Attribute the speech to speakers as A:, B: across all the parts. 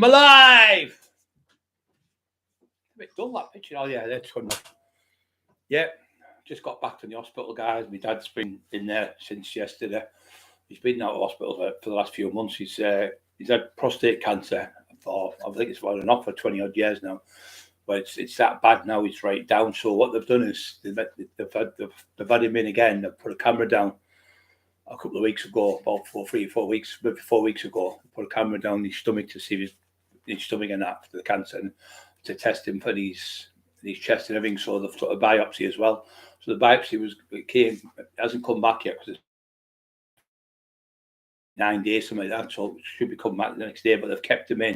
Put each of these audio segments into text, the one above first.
A: I'm alive. A bit dull that picture. Oh yeah, that's good. Yeah, just got back from the hospital, guys. My dad's been in there since yesterday. He's been out of hospital for the last few months. He's had prostate cancer for, I think it's on off for 20 odd years now. But it's that bad now. It's right down. So what they've done is they've had him in again. They've put a camera down a couple of weeks ago, about 4 weeks, maybe 4 weeks ago. Put a camera down his stomach to see his stomach and that for the cancer, and to test him for his chest and everything. So they've took a biopsy as well. So the biopsy hasn't come back yet because it's 9 days, something like that. So it should be coming back the next day. But they've kept him in.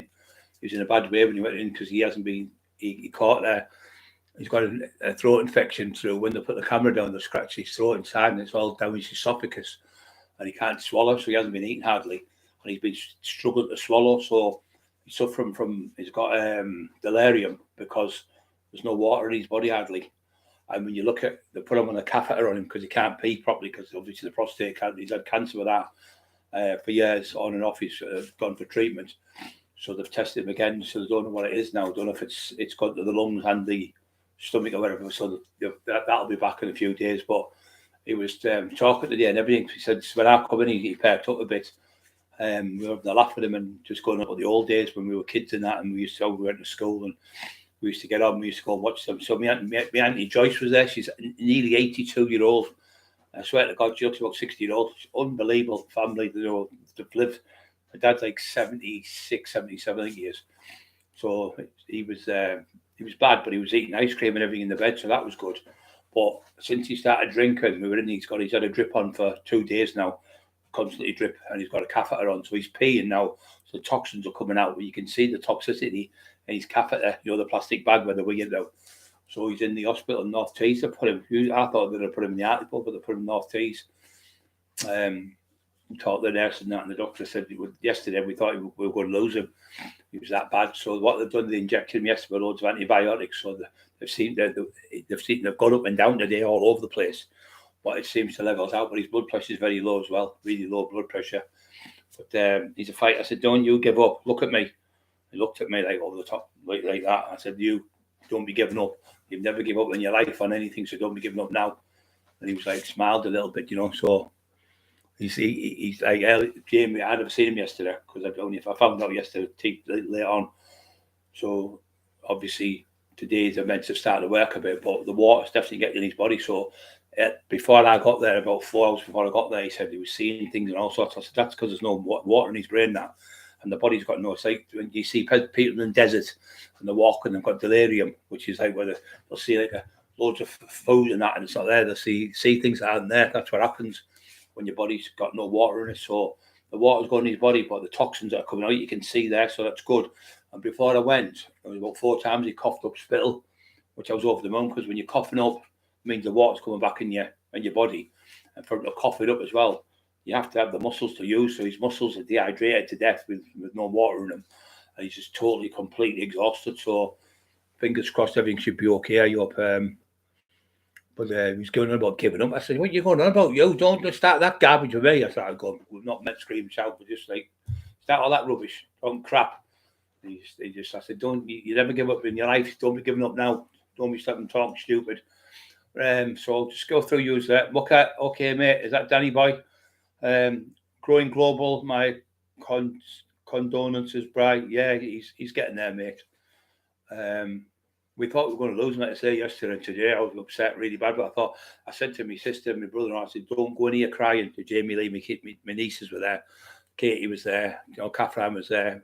A: He was in a bad way when he went in because he hasn't been. He caught he's got a throat infection through when they put the camera down. They scratched his throat inside, and it's all down his esophagus, and he can't swallow. So he hasn't been eating hardly, and he's been struggling to swallow. So he's suffering from. He's got delirium because there's no water in his body hardly. And when you look at, they put him on a catheter on him because he can't pee properly because obviously the prostate cancer. He's had cancer with that for years on and off. He's gone for treatment. So they've tested him again. So they don't know what it is now. Don't know if it's gone to the lungs and the stomach or whatever. So that'll be back in a few days. But he was talking today and everything. He said when I come in, he perked up a bit. We were having a laugh with him and just going up with the old days when we were kids and that. And we went to school and we used to get on. We used to go and watch them. So my auntie Joyce was there. She's nearly 82-year-old. I swear to God, she looks about 60-year-old. Unbelievable family. You know, they've lived. My dad's like 76, 77, I think he is. So he was bad, but he was eating ice cream and everything in the bed, so that was good. But since he started drinking, he's had a drip on for 2 days now, constantly drip, and he's got a catheter on, so he's peeing now. So the toxins are coming out, but you can see the toxicity in his catheter, the plastic bag where they're weighing out. So he's in the hospital in North Tees. They put him. I thought they would put him in the Hartlepool, but they put him in North Tees. Talked to the nurse and that, and the doctor said yesterday we thought we were going to lose him. He was that bad. So what they've done, they injected him yesterday with loads of antibiotics. So they've gone up and down today all over the place. But it seems to level out. But his blood pressure is very low as well, really low blood pressure. But he's a fighter. I said, "Don't you give up. Look at me." He looked at me like over the top, like that. I said, "You don't be giving up. You've never give up in your life on anything, so don't be giving up now." And he was like smiled a little bit, So. He's like Jamie. I'd have seen him yesterday because I found out yesterday later on. So obviously today they're meant to start to work a bit, but the water's definitely getting in his body. So before I got there, about 4 hours before I got there, he said he was seeing things and all sorts. I said that's because there's no water in his brain now, and the body's got no sight. When you see people in the desert and they're walking, they've got delirium, which is like where they'll see like loads of food and that, and it's not there. They'll see things that aren't there. That's what happens when your body's got no water in it. So the water's going in his body, but the toxins that are coming out, you can see there, so that's good. And before I went, it was about 4 times he coughed up spittle, which I was over the moon, because when you're coughing up, it means the water's coming back in your body. And for him to cough it up as well, you have to have the muscles to use. So his muscles are dehydrated to death with no water in them. And he's just totally, completely exhausted. So fingers crossed everything should be okay. I hope. But he was going on about giving up. I said, "What are you going on about? You don't start that garbage with me." I started going, "We've not meant to scream and shout, but just like start all that rubbish, talking crap." I said, "Don't you never give up in your life? Don't be giving up now. Don't be stopping talking stupid." So I'll just go through yours there. Okay, mate. Is that Danny Boy? Growing Global. My condolences, Brian. Yeah, he's getting there, mate. We thought we were going to lose him, like I say, yesterday and today. I was upset really bad, but I said to my sister and my brother, I said, "Don't go in here crying." To Jamie Lee, my nieces were there. Katie was there. Catherine was there.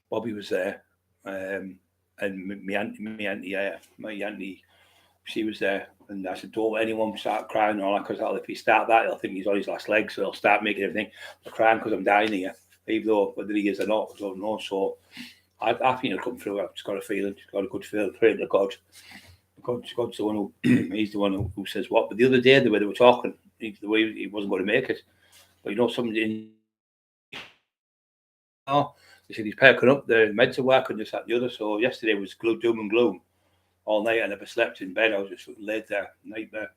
A: Bobby was there. And my auntie, she was there. And I said, "Don't let anyone start crying or that, because if he start that, he'll think he's on his last legs, so he'll start making everything. I'm crying because I'm dying here, even though whether he is or not, I don't know." So I think he'll come through. I've just got a feeling. Just got a good feeling. Praying to God. God's the one who he's the one who says what. But the other day, the way they were talking, the way he wasn't going to make it. But somebody in. They said he's perking up. The meds are working, this, that, and the other. So yesterday was doom and gloom all night. I never slept in bed. I was just laid there, nightmare.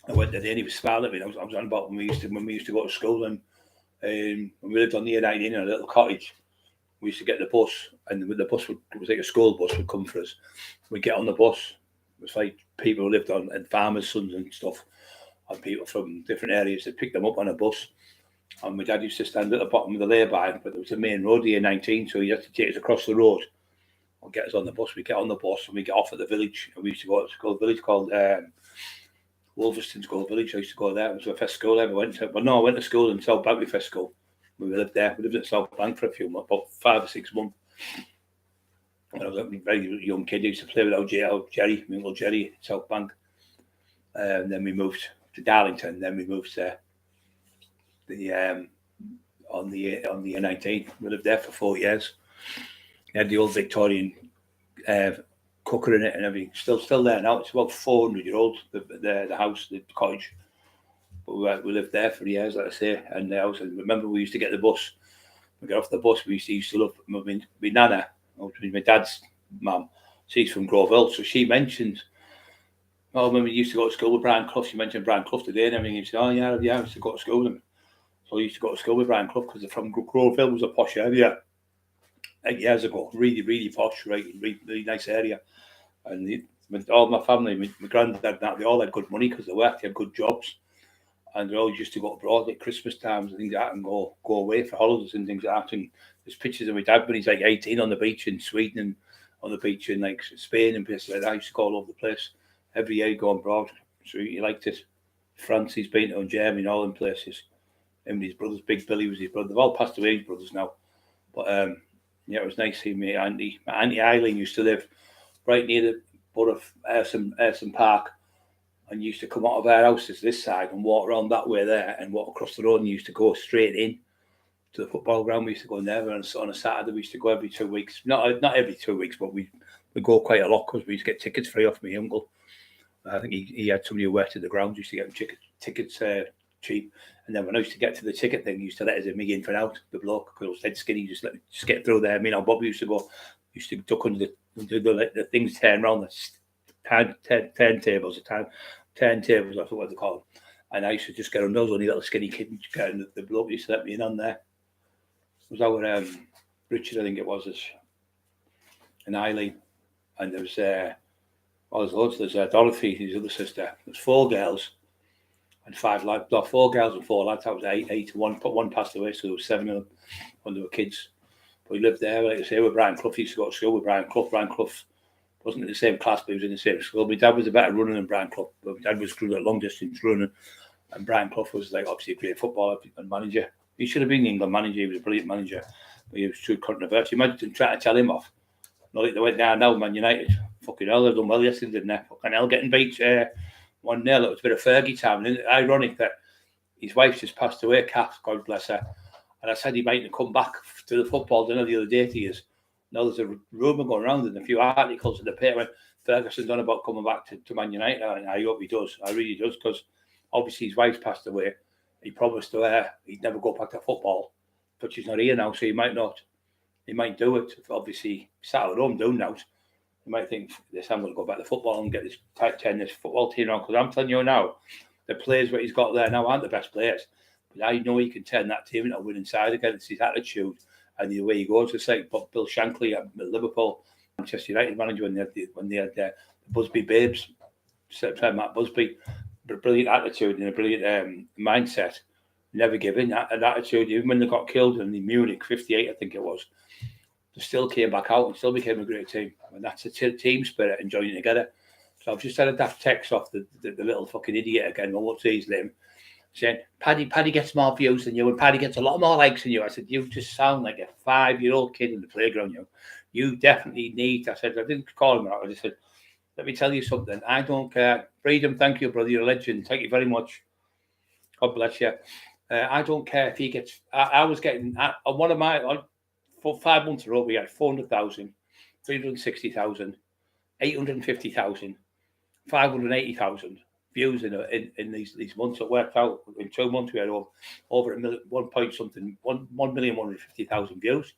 A: I went there and he was smiling at me. I was on about when we used to go to school, and when we lived on the A19 in a little cottage, we used to get the bus, and the bus it was like a school bus would come for us. We'd get on the bus. It was like people who lived on, and farmers' sons and stuff, and people from different areas that picked them up on a bus. And my dad used to stand at the bottom of the lay-by, but there was a main road, the A19, so he had to take us across the road or get us on the bus. We get on the bus and we get off at the village, and we used to go to a village called Wolverston School Village. I used to go there. It was the first school I ever went to. Well, no, I went to school in South Bank, my first school. We lived there. We lived at South Bank for a few months, about 5 or 6 months. When I was a very young kid, I used to play with Jerry, my Uncle Jerry, at South Bank. And then we moved to Darlington. Then we moved to on the A19. We lived there for 4 years. We had the old Victorian cooker in it and everything. Still there now. It's about 400 years old. The house, the cottage. But we lived there for years, like I say. And I remember we used to get the bus. We got off the bus. We used to love my nana, my dad's mum. She's from Cockerill, so she mentioned. Oh, when we used to go to school with Brian Clough, she mentioned Brian Clough today and everything. She said, "Oh yeah, I used to go to school with him." So I used to go to school with Brian Clough because they're from Cockerill. Was a posh area 8 years ago. Really, really posh, right? Really nice area. And all my family, my granddad, they all had good money because they worked, they had good jobs. And they always used to go abroad at Christmas times and things like that and go away for holidays and things like that. And there's pictures of my dad when he's like 18 on the beach in Sweden and on the beach in like Spain and places like that. I used to go all over the place. Every year he'd go abroad. So he liked it. France, he's been to, and Germany and all them places. Him and his brothers, Big Billy was his brother. They've all passed away, his brothers now. But yeah, it was nice seeing my auntie. My auntie Eileen used to live right near the foot of Ayrson Park. And used to come out of our houses this side and walk around that way there and walk across the road and used to go straight in to the football ground. We used to go in there, and on a Saturday we used to go every 2 weeks. Not every 2 weeks, but we go quite a lot because we used to get tickets free off my uncle. I think he had somebody who worked at the ground, used to get tickets cheap. And then when I used to get to the ticket thing, he used to let us in me in for out, the bloke, because I was dead skinny, just get through there. I mean, Bobby used to duck under the things turn around, the turntables, turntables, I forgot what they call them. And I used to just get on those, only little skinny kid, and the bloke used to let me in on there. It was our Richard, I think it was, and Eileen. And there was there's loads. There's Dorothy, his other sister. There's 4 girls and 5 lads. No, 4 girls and 4 lads. That was 8 to 1. But 1 passed away, so there was 7 of them when they were kids. But we lived there, like I say, with Brian Clough. He used to go to school with Brian Clough. Brian Clough wasn't in the same class, but he was in the same school. My dad was a better runner than Brian Clough. But my dad was good at long distance running, and Brian Clough was like obviously a great footballer and manager. He should have been the England manager. He was a brilliant manager, but he was too controversial. Imagine trying to tell him off. Not like they went down now, Man United. Fucking hell, they've done well yesterday, didn't they? Fucking hell, getting beat 1-0. It was a bit of Fergie time. And ironic that his wife just passed away, Kath, God bless her. And I said he mightn't come back to the football dinner the other day to years. Now there's a rumour going around and a few articles in the paper when Ferguson's on about coming back to Man United. And I hope he does. I really does, because obviously his wife's passed away. He promised to her he'd never go back to football, but she's not here now, so he might not. He might do it. Obviously, sat at home doing that. You might think, this, I'm going to go back to football and get this this football team on. Because I'm telling you now, the players that he's got there now aren't the best players. But I know he can turn that team into a winning side again. It's his attitude and the way he goes. It's like Bill Shankly at Liverpool, Manchester United manager, when they had the Busby Babes, Matt Busby. But a brilliant attitude and a brilliant mindset. Never give in. That attitude, even when they got killed in Munich, 58, I think it was, they still came back out and still became a great team. And that's a team spirit and joining together. So I've just had a daft text off the little fucking idiot again, I won't say his name, saying, Paddy gets more views than you and Paddy gets a lot more likes than you. I said, you just sound like a 5-year-old kid in the playground, you definitely need, I said, I didn't call him out, I just said, let me tell you something, I don't care. Freedom, thank you, brother, you're a legend, thank you very much. God bless you. I don't care if he gets, I was getting, on one of my, for 5 months in a row, we had 400,000, 360,000, 850,000, 580,000 views in these months. It worked out. In 2 months, we had over 1,150,000 views.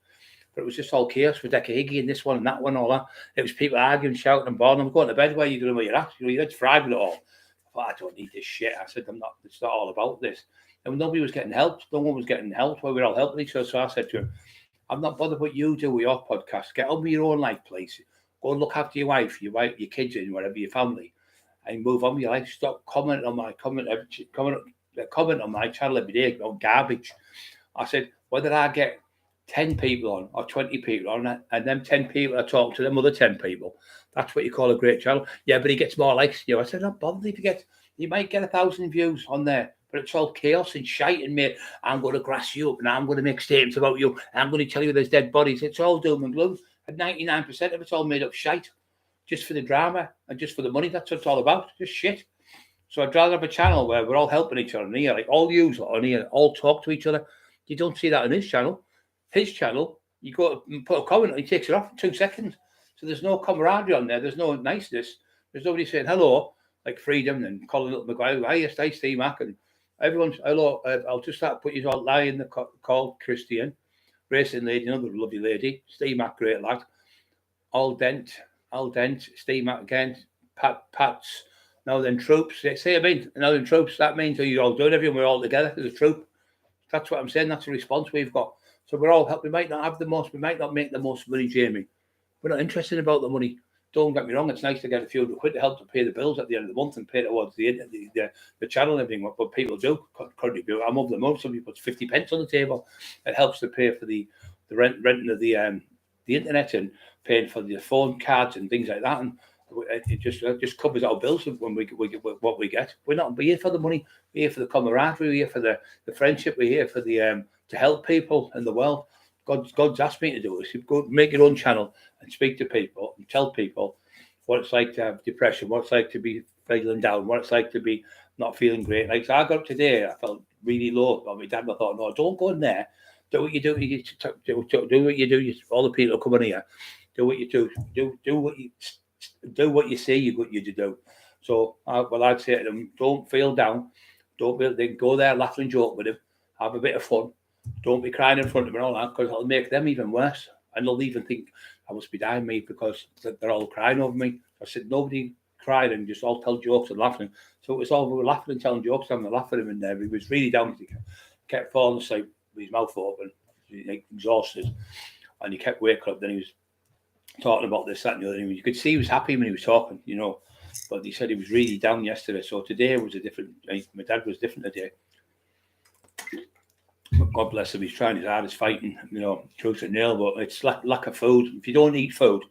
A: But it was just all chaos with Decker Higgy and this one and that one, all that. It was people arguing, shouting and bawling. I'm going to bed. Where are you doing where you're at? You're fried with it all. I thought, I don't need this shit. I said, it's not all about this. and nobody was getting help. No one was getting help. We were all helping each other. So I said to him, I'm not bothered what you do with your podcast. Get on with your own life, please. Go and look after your wife, your kids, and whatever, your family, and move on with your life. Stop commenting on my comment on my channel every day on garbage. I said, whether I get 10 people on or 20 people on, and them 10 people are talking to them other 10 people, that's what you call a great channel. Yeah, but he gets more likes. I said, not bothered if you might get 1,000 views on there, but it's all chaos and shite. And mate, I'm going to grass you up, and I'm going to make statements about you. I'm going to tell you there's dead bodies. It's all doom and gloom. And 99% of it's all made up shite, just for the drama and just for the money. That's what it's all about, just shit. So I'd rather have a channel where we're all helping each other on here, like all yous on here, all talk to each other. You don't see that on his channel. His channel, you go and put a comment and he takes it off in 2 seconds. So there's no camaraderie on there. There's no niceness. There's nobody saying hello, like Freedom and Colin Little McGuire. Hi, yes, Steve Mac. And everyone's hello. I'll just start putting you all lie in the call. Christian, racing lady, another lovely lady. Steve Mac, great lad. Al Dent, Steve Mac again. Pat's. Now then, troops. Say I mean, now then, troops. That means that you're all doing everything. We're all together as a troop. That's what I'm saying. That's the response we've got. So we're all helping. We might not have the most. We might not make the most money, Jamie. We're not interested about the money. Don't get me wrong. It's nice to get a few quid to help to pay the bills at the end of the month and pay towards the channel and everything. But people do contribute. I'm of the most. Somebody puts 50 pence on the table. It helps to pay for the renting of the internet and paying for the phone cards and things like that. And it just covers our bills when we get what we get. We're here for the money. We're here for the camaraderie. We're here for the friendship. We're here for the to help people in the world. God's asked me to do this. You go make your own channel and speak to people and tell people what it's like to have depression, what it's like to be feeling down, what it's like to be not feeling great. Like so I got up today, I felt really low about my dad. I thought, no, don't go in there. Do what you do. Do what you do. All the people who come in here, do what you do. Do what you say you to do. So, I'd say to them, don't feel down. Don't go there, laugh and joke with him. Have a bit of fun. Don't be crying in front of them and all that, because it'll make them even worse. And they'll even think I must be dying me because they're all crying over me. I said, nobody cried and just all tell jokes and laughing. So it was all, we were laughing and telling jokes and laughing at him in there. He was really down. He kept falling asleep with his mouth open, exhausted. And he kept waking up. Then he was talking about this, that, and the other. You could see he was happy when he was talking, But he said he was really down yesterday. So today was a different. My dad was different today. But God bless him. He's trying his hardest, fighting, tooth and nail. But it's lack of food. If you don't eat food,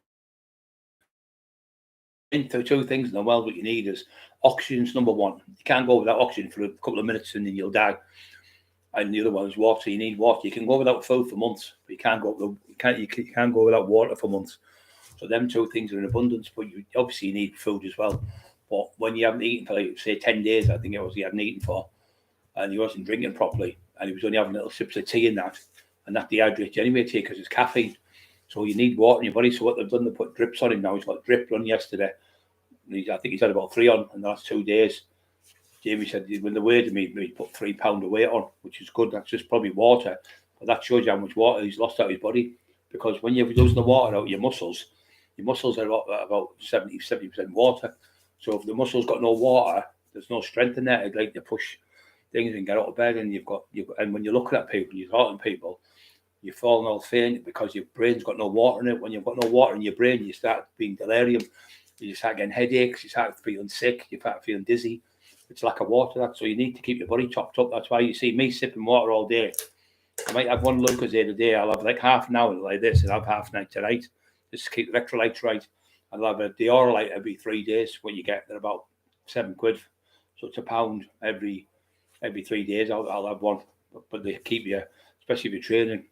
A: into 2 things in the world, what you need is oxygen's number 1. You can't go without oxygen for a couple of minutes and then you'll die. And the other one is water. You need water. You can go without food for months, but you can't go without water for months. So them 2 things are in abundance, but you obviously need food as well. But when you haven't eaten for, like, say, 10 days, I think it was he hadn't eaten for, and he wasn't drinking properly, and he was only having little sips of tea and that dehydrates you anyway, tea, because it's caffeine. So you need water in your body. So what they've done, they put drips on him now. He's got drip run yesterday. I think he's had about 3 on in the last 2 days. Jamie said when they weighed him, he put 3 pounds of weight on, which is good. That's just probably water. But that shows you how much water he's lost out of his body. Because when you're losing the water out of your muscles are about 70% water. So if the muscles got no water, there's no strength in there. It's like to push things and get out of bed. And and when you're looking at people, you're talking to people, you're falling all faint because your brain's got no water in it. When you've got no water in your brain, you start being delirium. You start getting headaches. You start feeling sick. You start feeling dizzy. It's lack of water. So you need to keep your body topped up. That's why you see me sipping water all day. I might have 1 Lucozade a day. I'll have like half an hour like this, and I'll have half an hour tonight. Just to keep the electrolytes right. I'll have a Diorolite every 3 days. What you get, they're about £7. So it's £1 every 3 days. I'll have one, but they keep you, especially if you're training.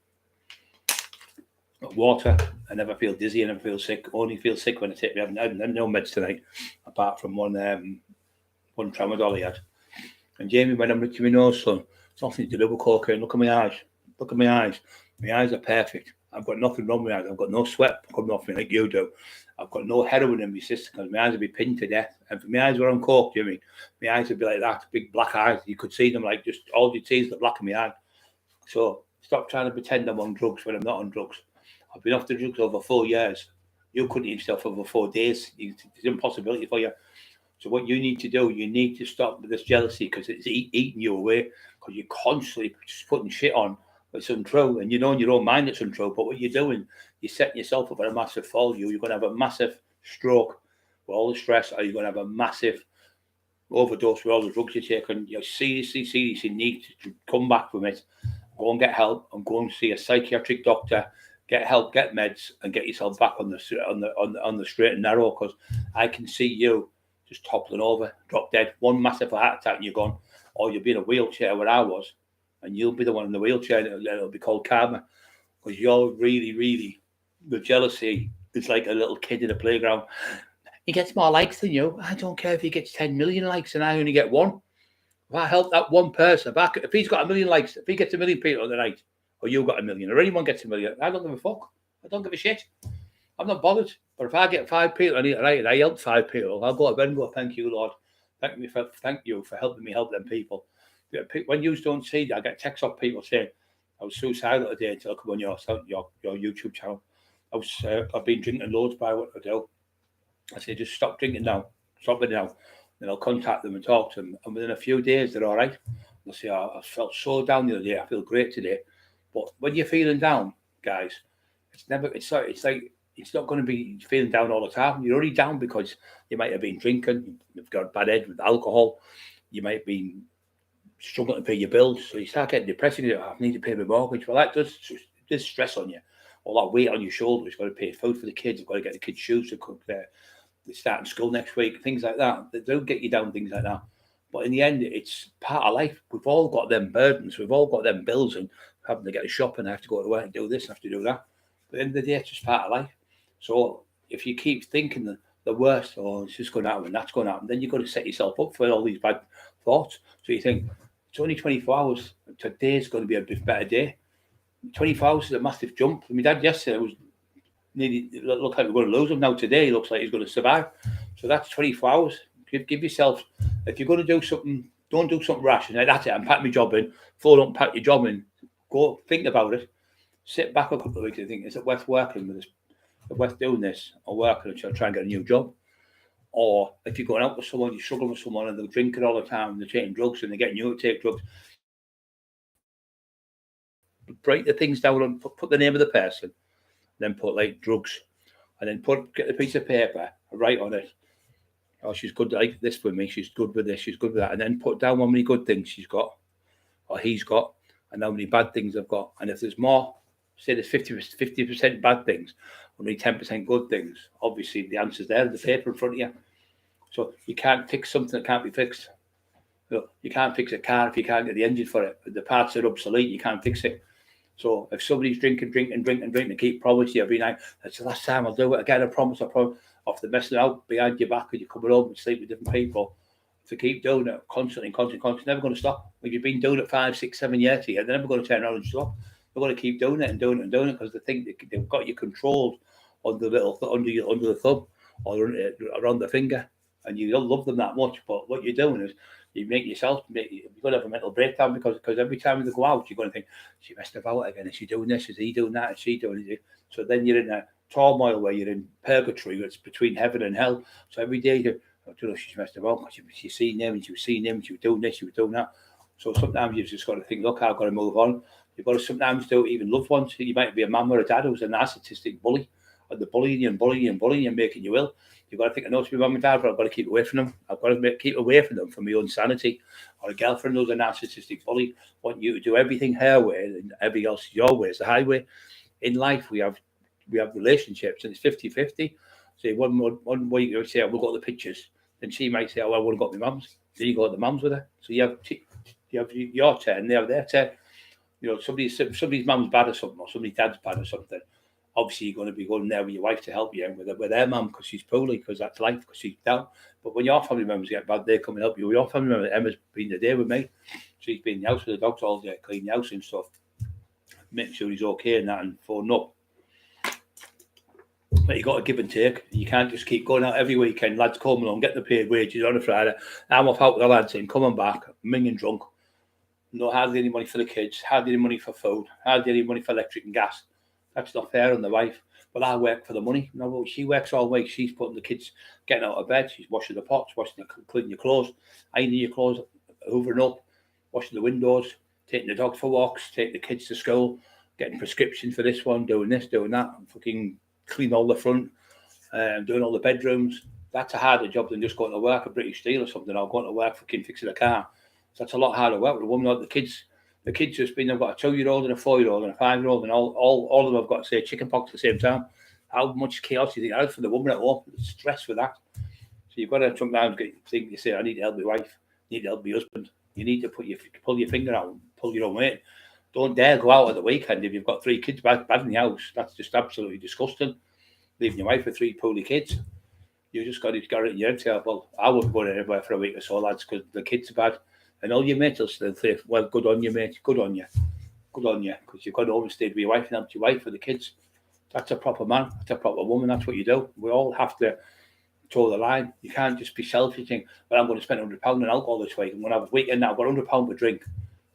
A: Water. I never feel dizzy. I never feel sick. Only feel sick when I take. I haven't had no meds tonight, apart from one tramadol I had. And Jamie, when I'm looking at my nose, son, it's nothing to do with cocaine. Look at my eyes. Look at my eyes. My eyes are perfect. I've got nothing wrong with my eyes. I've got no sweat coming off me like you do. I've got no heroin in my system because my eyes would be pinned to death. And if my eyes were on coke, Jimmy, my eyes would be like that, big black eyes. You could see them like just all you see is the black of my eye. So stop trying to pretend I'm on drugs when I'm not on drugs. I've been off the drugs over 4 years. You couldn't eat stuff over 4 days. It's an impossibility for you. So what you need to do, you need to stop with this jealousy because it's eating you away. because you're constantly just putting shit on that's untrue, and you know in your own mind it's untrue. But what you're doing, you're setting yourself up for a massive fall. You're going to have a massive stroke with all the stress, or you're going to have a massive overdose with all the drugs you're taking. You seriously need to come back from it, go and get help, and go and see a psychiatric doctor. Get help, get meds, and get yourself back on the straight and narrow. Because I can see you just toppling over, drop dead, one massive heart attack, and you're gone. Or you'll be in a wheelchair where I was, and you'll be the one in the wheelchair. And it'll be called karma, because you're really the jealousy. It's like a little kid in a playground. He gets more likes than you. I don't care if he gets 10 million likes and I only get one. If I help that one person back, if he's got 1 million likes, if he gets 1 million people on the night, or you got 1 million, or anyone gets 1 million, I don't give a fuck. I don't give a shit. I'm not bothered. But if I get 5 people on it, right, I help 5 people, I'll go to bed and go, thank you, Lord. Thank you for helping me help them people. When you don't see that, I get texts off people saying, I was suicidal today until I come on your YouTube channel. I've been drinking loads by what I do. I say, just stop drinking now. Stop it now. Then I'll contact them and talk to them. And within a few days, they're all right. They'll say, I felt so down the other day. I feel great today. But when you're feeling down, guys, it's not going to be feeling down all the time. You're already down because you might have been drinking. You've got a bad head with alcohol. You might be struggling to pay your bills. So you start getting depressed. You go, I need to pay my mortgage. Well, that does stress on you. All that weight on your shoulders. You've got to pay food for the kids. You've got to get the kids' shoes to cook there. They're starting school next week. Things like that. They don't get you down, things like that. But in the end, it's part of life. We've all got them burdens. We've all got them bills and having to get a shop and I have to go to work and do this, I have to do that. But at the end of the day, it's just part of life. So if you keep thinking the worst, or it's just going to happen, that's going to happen, then you've got to set yourself up for all these bad thoughts. So you think, it's only 24 hours. Today's going to be a bit better day. 24 hours is a massive jump. My dad yesterday was nearly looked like we're going to lose him. Now today, he looks like he's going to survive. So that's 24 hours. Give yourself, if you're going to do something, don't do something rash. And that's it, I'm packing my job in. Phone up, pack your job in. Go think about it. Sit back a couple of weeks and think, is it worth working with this? Is it worth doing this or working until I try and get a new job? Or if you're going out with someone, you struggle with someone and they're drinking all the time and they're taking drugs and they're getting you to take drugs, break the things down and put the name of the person, then put like drugs, and then get a piece of paper, write on it, oh, she's good like this with me, she's good with this, she's good with that, and then put down how many good things she's got or he's got and how many bad things I've got. And if there's more, say there's 50% bad things, only 10% good things, obviously the answer's there in the paper in front of you. So you can't fix something that can't be fixed. You can't fix a car if you can't get the engine for it. If the parts are obsolete, you can't fix it. So if somebody's drinking, and keep promising you every night, that's the last time I'll do it again, I promise, off the messing out behind your back and you're coming home and sleep with different people, to keep doing it constantly, it's never going to stop. If you've been doing it 5, 6, 7 years here, they're never going to turn around and stop. They're going to keep doing it and doing it because they think they've got you controlled on the little under the thumb or around the finger, and you don't love them that much. But what you're doing is you make yourself, you're going to have a mental breakdown because every time they go out, you're going to think, she messed about again. Is she doing this? Is he doing that? Is she doing it? So then you're in a turmoil where you're in purgatory, it's between heaven and hell. So every day she's messed about because she's seen him and she was seeing him, she was doing this, she was doing that. So sometimes you've just got to think, look, I've got to move on. You've got to sometimes do even loved ones. You might be a mum or a dad who's a narcissistic bully, and they're bullying you and making you ill. You've got to think, I know it's my mum and dad, but I've got to keep away from them. I've got to keep away from them for my own sanity. Or a girlfriend who's a narcissistic bully, want you to do everything her way and everything else your way is the highway. In life, we have relationships and it's 50-50. So one week you say, we'll go to the pictures. Then she might say, oh, I want to go to my mum's. Then you go to the mum's with her. So you have your turn, they have their turn. You know, somebody's mum's bad or something, or somebody's dad's bad or something. Obviously, you're going to be going there with your wife to help you and with their mum because she's poorly, because that's life, because she's down. But when your family members get bad, they come and help you. Your family member, Emma's been there with me. She's been in the house with the dogs all day, clean the house and stuff. Make sure he's okay and that, and phone up. But you got to give and take. You can't just keep going out every weekend. Lads come along, get the paid wages on a Friday. I'm off out with the lads and coming back, minging drunk. No, hardly any money for the kids, hardly any money for food, hardly any money for electric and gas. That's not fair on the wife. But I work for the money. No, she works all week. She's putting the kids, getting out of bed. She's washing the pots, cleaning your clothes, ironing your clothes, hoovering up, washing the windows, taking the dogs for walks, taking the kids to school, getting prescriptions for this one, doing this, doing that, and fucking clean all the front, doing all the bedrooms. That's a harder job than just going to work at British Steel or something, or going to work fucking fixing a car. So that's a lot harder work with a woman. Like the kids just been, they've got a 2-year-old and a 4-year-old and a 5-year-old, and all of them have got, say, chicken pox at the same time. How much chaos do you think that is for the woman at home? Stress for that. So you've got to sometimes think, you say, I need to help my wife, I need to help my husband. You need to pull your finger out and pull your own weight. Don't dare go out at the weekend if you've got 3 kids bad in the house. That's just absolutely disgusting. Leaving your wife with 3 poorly kids. You just got it in your head. Well, I wouldn't go anywhere for a week or so, lads, because the kids are bad. And all your mates will still say, well, good on you, mate. Good on you. Good on you. Because you've got to overstay with your wife and help your wife for the kids. That's a proper man. That's a proper woman. That's what you do. We all have to toe the line. You can't just be selfish and think, well, I'm going to spend £100 on alcohol this week. I'm going to have a weekend now. I've got £100 for drink.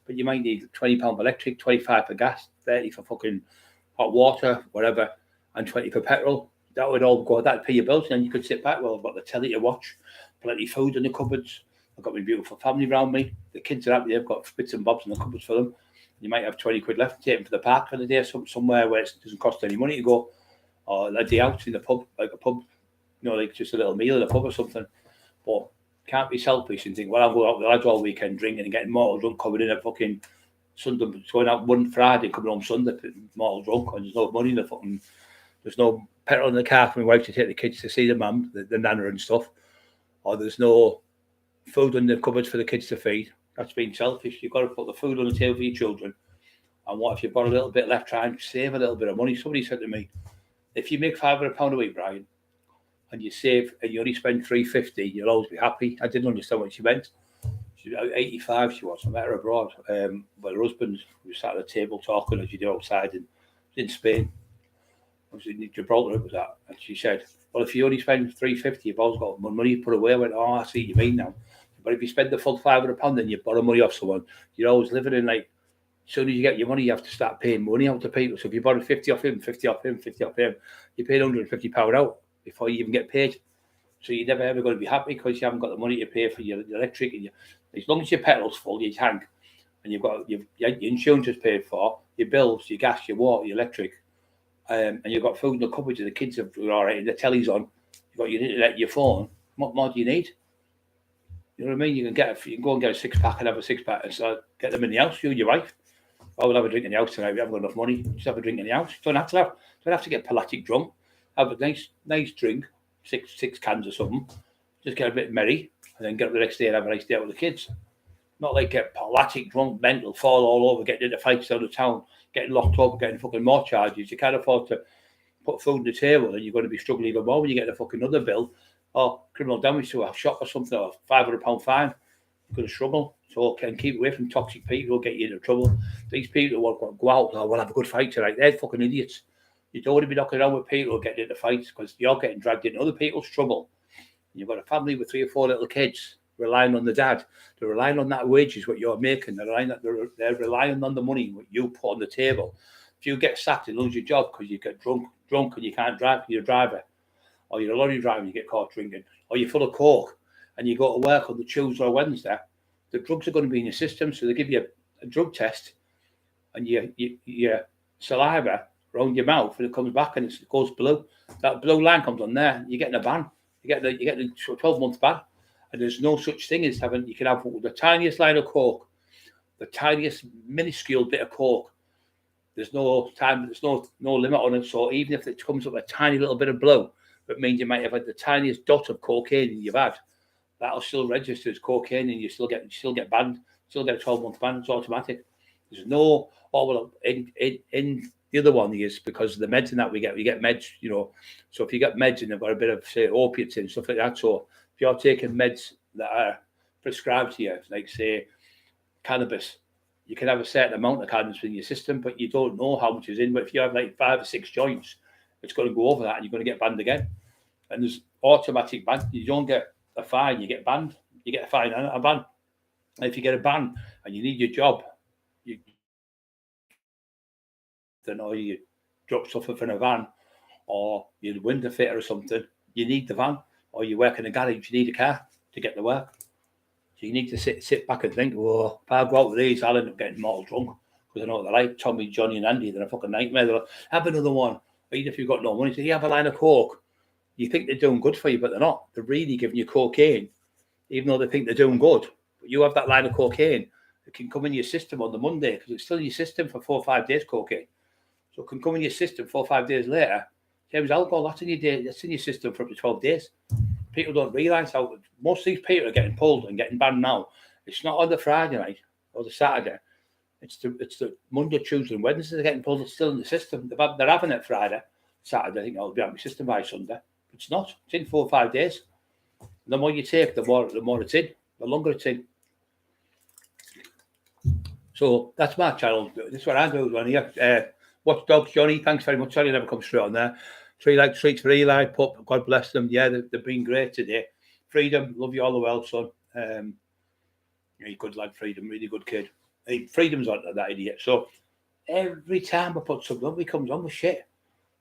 A: But you might need £20 for electric, 25 for gas, 30 for fucking hot water, whatever, and 20 for petrol. That would all go. That'd pay your bills. And then you could sit back. Well, I've got the telly to watch, plenty of food in the cupboards. I've got my beautiful family around me. The kids are happy. They've got bits and bobs in the cupboards for them. You might have 20 quid left to take them to the park for the day, somewhere where it doesn't cost any money to go, or a day out in the pub, like a pub, like just a little meal in a pub or something. But can't be selfish and think, well, I'll go out with the lads all weekend drinking and getting mortal drunk, coming in at fucking Sunday, going out one Friday, coming home Sunday, mortal drunk, and there's no money in the fucking, there's no petrol in the car for my wife to take the kids to see the mum, the nana and stuff, or there's no food in the cupboards for the kids to feed. That's being selfish. You've got to put the food on the table for your children. And what if you've got a little bit left, try and save a little bit of money? Somebody said to me, if you make £500 a week, Brian, and you save and you only spend £350, you'll always be happy. I didn't understand what she meant. She was 85, she was. I met her abroad. But her husband was sat at the table talking as you do outside in Spain. I was in Gibraltar, it was that. And she said, well, if you only spend £350, you've always got money to put away. I went, oh, I see what you mean now. But if you spend the full £500, then you borrow money off someone. You're always living in, like, as soon as you get your money, you have to start paying money out to people. So if you borrow 50 off him, 50 off him, 50 off him, you pay £150 out before you even get paid. So you're never ever going to be happy because you haven't got the money to pay for your electric. And as long as your petrol's full, your tank, and you've got your insurance is paid for, your bills, your gas, your water, your electric, and you've got food in the cupboards, and the kids are all right, and the telly's on, you've got your internet, your phone. What more do you need? You know what I mean? You can go and get a 6-pack and have a 6-pack and start get them in the house. You and your wife. Oh, we'll have a drink in the house tonight. We haven't got enough money. Just have a drink in the house. Don't have to get pelagic drunk. Have a nice drink, six cans or something. Just get a bit merry, and then get up the next day and have a nice day out with the kids. Not like get pelagic drunk, mental, fall all over, getting into fights out of town, getting locked up, getting fucking more charges. You can't afford to put food on the table, and you're going to be struggling even more when you get a fucking other bill, or criminal damage to a shop or something, or £500 fine. You're going to struggle. So can keep away from toxic people who'll get you into trouble. These people who want to go out, we'll have a good fight tonight. They're fucking idiots. You don't want to be knocking around with people who get into fights because you're getting dragged into other people's trouble. You've got a family with 3 or 4 little kids relying on the dad. They're relying on that wages, what you're making. They're relying on the money, what you put on the table. If you get sacked and lose your job because you get drunk and you can't drive, you're a driver, or you're a lorry driver and you get caught drinking, or you're full of coke and you go to work on the Tuesday or Wednesday, the drugs are going to be in your system. So they give you a drug test and your saliva around your mouth, and it comes back and it goes blue. That blue line comes on there. You're getting a ban. You get the 12-month ban. And there's no such thing as having. You can have the tiniest line of coke, the tiniest minuscule bit of coke. There's no time. There's no limit on it. So even if it comes up a tiny little bit of blue, it means you might have had the tiniest dot of cocaine you've had. That'll still register as cocaine, and you still get banned. Still get a 12-month ban. It's automatic. There's no. Oh well, in the other one is because of the meds and that we get meds. So if you get meds and they've got a bit of say opiates and stuff like that. So if you're taking meds that are prescribed to you, like say cannabis, you can have a certain amount of cannabis in your system, but you don't know how much is in. But if you have like 5 or 6 joints, it's going to go over that, and you're going to get banned again. And there's automatic ban. You don't get a fine, you get banned. You get a fine and a ban. And if you get a ban and you need your job, you drop stuff in a van, or you're a window fitter or something, you need the van. Or you work in a garage, you need a car to get to work. So you need to sit back and think, oh, if I go out with these, I'll end up getting mortal drunk. Because I know what they're like, Tommy, Johnny and Andy, they're a fucking nightmare. They're like, have another one. Even if you've got no money, so you have a line of coke. You think they're doing good for you, but they're not. They're really giving you cocaine, even though they think they're doing good. But you have that line of cocaine, it can come in your system on the Monday, because it's still in your system for 4 or 5 days, cocaine. So it can come in your system 4 or 5 days later. Same as alcohol, that's in your system for up to 12 days. People don't realise how most of these people are getting pulled and getting banned now. It's not on the Friday night or the Saturday. It's the Monday, Tuesday, and Wednesday they're getting pulled. It's still in the system. They're having it Friday, Saturday. I think it'll be on my system by Sunday. It's not. It's in 4 or 5 days. The more you take, the more it's in. The longer it's in. So that's my channel. This is what I do on here. Watch Dogs, Johnny. Thanks very much. Sorry, I never come straight on there. Treats for Eli, Pup. God bless them. Yeah, they've been great today. Freedom, love you all the well, son. You're a good lad, Freedom. Really good kid. Freedom's on that idiot. So every time I put something up, he comes on with shit.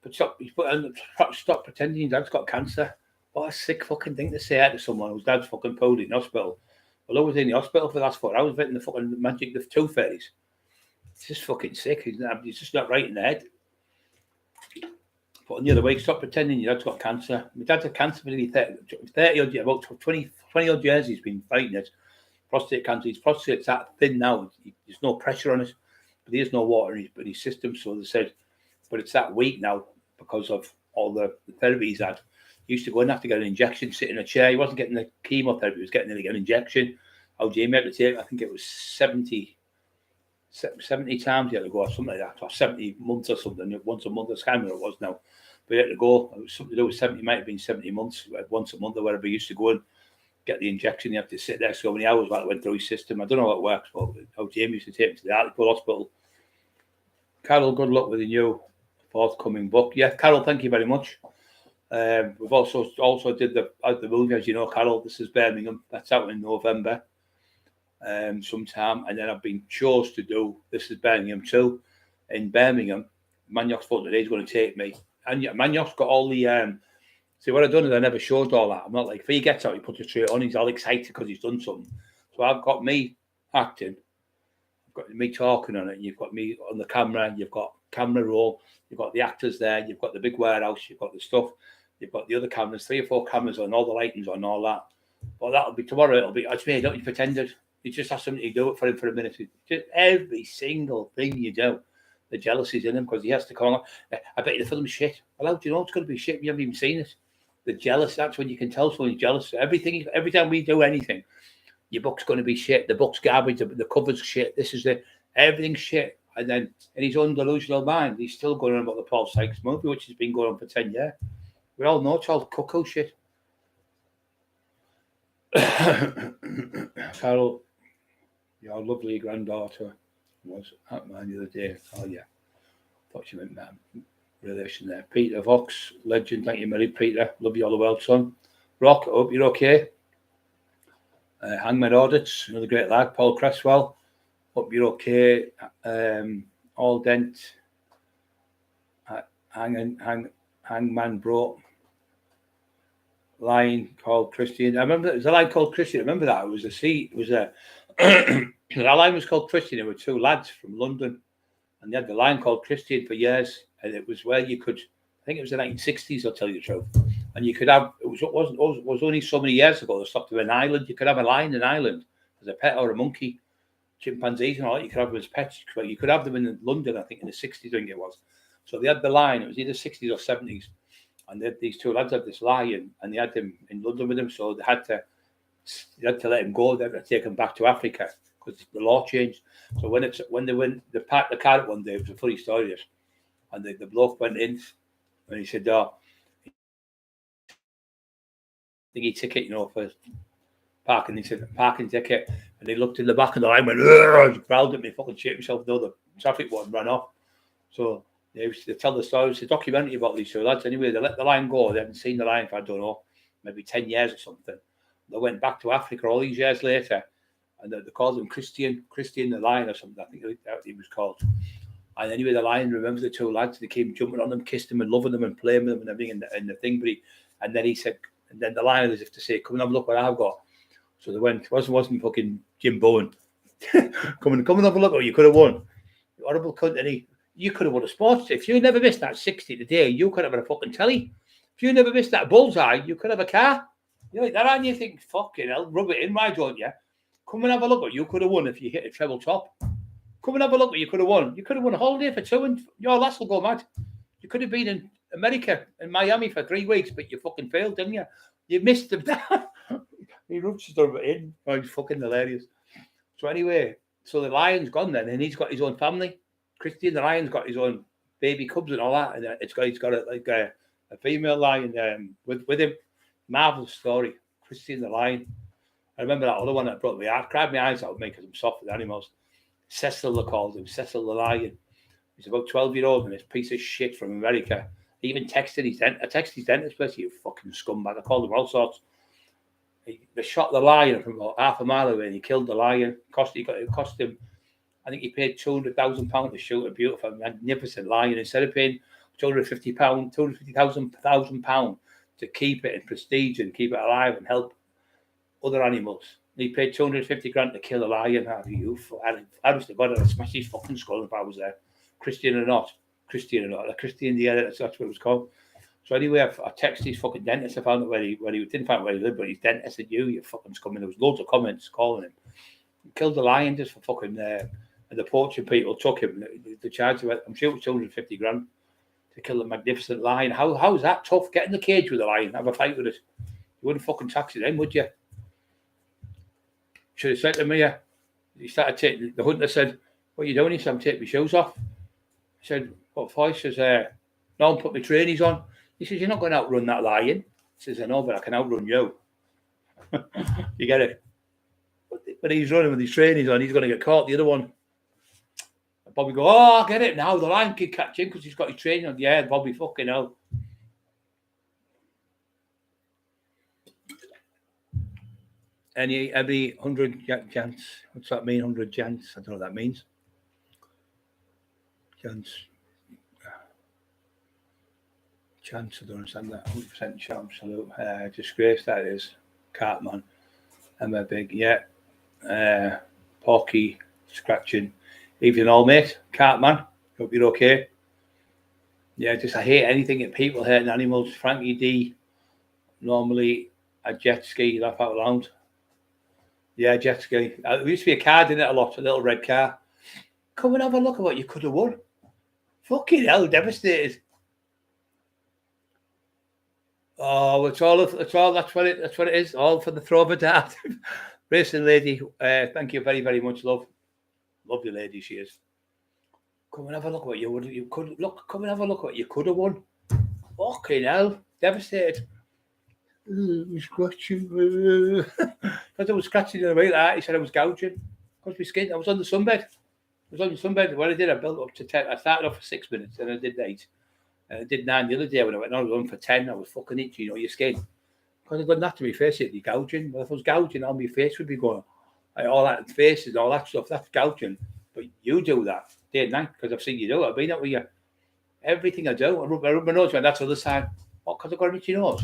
A: But stop pretending your dad's got cancer. What a sick fucking thing to say to someone whose dad's fucking pulled in hospital. Well, I was in the hospital for the last 4 hours, vetting the fucking magic the tooth fairies. It's just fucking sick. He's just not right in the head. But on the other way, stop pretending your dad's got cancer. My dad's had cancer for nearly 30 odd years, about 20 odd years he's been fighting it. Prostate cancer. His prostate's that thin now. There's no pressure on it, but there's no water in his system. So they said, but it's that weak now because of all the therapy he's had. He used to go and have to get an injection, sit in a chair. He wasn't getting the chemotherapy, he was getting an injection. How Jamie had to take, I think it was 70 times he had to go, or something like that, or 70 months or something, once a month. I can't remember what it was now. But he had to go. It was something to do with 70, might have been 70 months, once a month or whatever. He used to go and get the injection. You have to sit there so many hours while it went through his system. I don't know how it works, but how Jamie used to take him to the Hartlepool Hospital. Carol, good luck with the new forthcoming book. Yeah, Carol, thank you very much. We've also did the movie, as you know, Carol. This is Birmingham. That's out in November, sometime. And then I've been chose to do This is Birmingham 2 in Birmingham. Manioc's photo today is going to take me. And Manioc's got all the see what I've done is I never showed all that. I'm not like, if he gets out, he puts it straight on. He's all excited because he's done something. So I've got me acting. I've got me talking on it. You've got me on the camera. You've got camera roll. You've got the actors there. You've got the big warehouse. You've got the stuff. You've got the other cameras, 3 or 4 cameras on, all the lighting's on, all that. But that'll be tomorrow. It'll be, it's me. Don't you pretended. You just ask somebody to do it for him for a minute. Just every single thing you do, the jealousy's in him because he has to come on. I bet you the film's shit. Well, how do you know it's going to be shit? You haven't even seen it. The jealous, that's when you can tell someone's jealous. Every time we do anything, your book's going to be shit. The book's garbage. The cover's shit. This is everything's shit. And then in his own delusional mind, he's still going on about the Paul Sykes movie, which has been going on for 10 years. We all know it's all cuckoo shit. Carol, your lovely granddaughter was at mine the other day. Oh, yeah. Thought you meant that relation there. Peter Vox, legend. Thank you, Mary. Peter, love you all the well, son. Rock, I hope you're okay. Hangman Audits, another great lad. Paul Cresswell, hope you're okay. All Dent, Hangman Bro, line called Christian. I remember there was a line called Christian. I remember that. It was that line was called Christian. There were 2 lads from London, and they had the line called Christian for years. And it was where you could, I think it was the 1960s, I'll tell you the truth. And you could have, it was only so many years ago they stopped to an island. You could have a lion in Ireland as a pet, or a monkey, chimpanzees and all that. You could have them as pets. You could have them in London, I think in the 60s, I think it was. So they had the lion. It was either 60s or 70s. And these 2 lads had this lion, and they had him in London with them. So they had to let him go. They had to take him back to Africa because the law changed. So when they parked the car one day, it was a funny story. And the bloke went in, and he said, "Oh, thingy ticket, for parking." He said, "Parking ticket." And he looked in the back, and the line went, he growled at me, fucking shit himself. No, the traffic one ran off. So they tell the story. It's a documentary about these 2 lads. Anyway, they let the line go. They haven't seen the line for, I don't know, maybe 10 years or something. They went back to Africa all these years later, and they called him Christian the Lion or something. I think he was called. And anyway, the lion remembers the 2 lads. They came jumping on them, kissed them, and loving them, and playing with them, and everything, and the thing. And then he said, and then the lion, as if to say, "Come and have a look what I've got." So they went. Wasn't fucking Jim Bowen. come and have a look at what you could have won. Horrible country. You could have won a sports. If you never missed that 60 today, you could have had a fucking telly. If you never missed that bullseye, you could have a car. You like that, and you think, fucking hell, rub it in, why don't you? Come and have a look what you could have won if you hit a treble top. Come and have a look what you could have won. You could have won a holiday for 2 and your lass will go mad. You could have been in America, in Miami for 3 weeks, but you fucking failed, didn't you? You missed them. He rubs stuff in. Oh, it's fucking hilarious. So anyway, so the lion's gone then, and he's got his own family. Christian the lion's got his own baby cubs and all that, and he's got a female lion with him. Marvelous story. Christian the lion. I remember that other one that brought me out. Cried my eyes out because I'm soft with animals. Cecil, they called him. Cecil the lion. He's about 12-year-old and this piece of shit from America. He even texted his dentist. I texted his dentist, but you fucking scumbag. I called him all sorts. They shot the lion from about half a mile away and he killed the lion. It cost him, I think he paid £200,000 to shoot a beautiful, magnificent lion. Instead of paying £250,000 to keep it in prestige and keep it alive and help other animals. He paid 250 grand to kill a lion. I was the god, I'd smash his fucking skull if I was there. Christian the that's what it was called. So anyway, I texted his fucking dentist. I found out where he didn't find out where he lived, but his dentist said, you fucking scumming. There was loads of comments calling him. He killed the lion just for fucking, and the poaching people took him. The charge, I'm sure it was 250 grand to kill a magnificent lion. How is that tough? Get in the cage with a lion, have a fight with it. You wouldn't fucking tax it in, would you? Should have said to me, he started taking, the hunter said, what are you doing? He said, I'm taking my shoes off. I said, what for? He says, no, I'm putting my trainers on. He says, you're not going to outrun that lion. He says, I know, but I can outrun you. You get it? But he's running with his trainers on, he's going to get caught. The other one, Bobby go, oh, I get it now. The lion can catch him because he's got his training on. Yeah, Bobby fucking hell. Every 100 chance. What's that mean? 100 chance. I don't know what that means. Chance. I don't understand that. 100% chance. Absolute disgrace. That is. Cartman. I'm a big Porky scratching. Evening all, mate. Cartman. Hope you're okay. Yeah, I hate anything that people hurting animals. Frankie D. Normally a jet ski. Laugh out loud. Yeah, jet ski. There used to be a card in it a lot, a little red car. Come and have a look at what you could have won. Fucking hell, devastated. Oh, that's what it is. All for the throw of a dart. Racing lady, thank you very, very much, love. Lovely lady she is. Come and have a look at what you could look. Come and have a look at what you could have won. Fucking hell, devastated. Scratching. Because I was scratching in the way like that. He said I was gouging. Because my skin, I was on the sunbed. What I did, I built up to 10. I started off for 6 minutes and I did 8. And I did 9 the other day when I went on for 10. I was fucking itchy, your skin. Because I've got that to my face, it'd be gouging. But if I was gouging, all my face would be going, like, all that faces, all that stuff, that's gouging. But you do that day and night because I've seen you do it. I've been out with you. Everything I do, I rub my nose, and that's the other side. What, because I've got an itchy nose?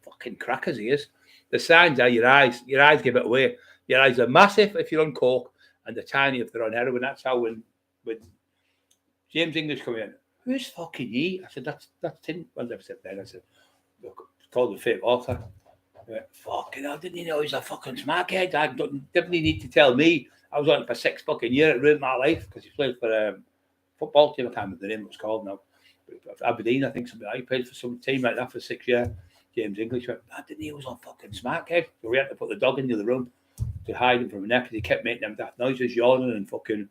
A: Fucking crackers he is. The signs are your eyes. Your eyes give it away. Your eyes are massive if you're on coke and they're tiny if they're on heroin. That's how when James English come in, who's fucking ye? I said, that's Tim. Well, never said that. I said, look, it's called the fake author. Fucking hell, didn't you know he's a fucking smart kid? I definitely need to tell me. I was on it for 6 fucking years. It ruined my life because he played for a football team. I can't remember the name, what's called now. Aberdeen, I think. He played for some team like that for 6 years. James English went, I didn't know he was on fucking smart kid. So we had to put the dog in the other room to hide him from the neck because he kept making them daft noises, yawning and fucking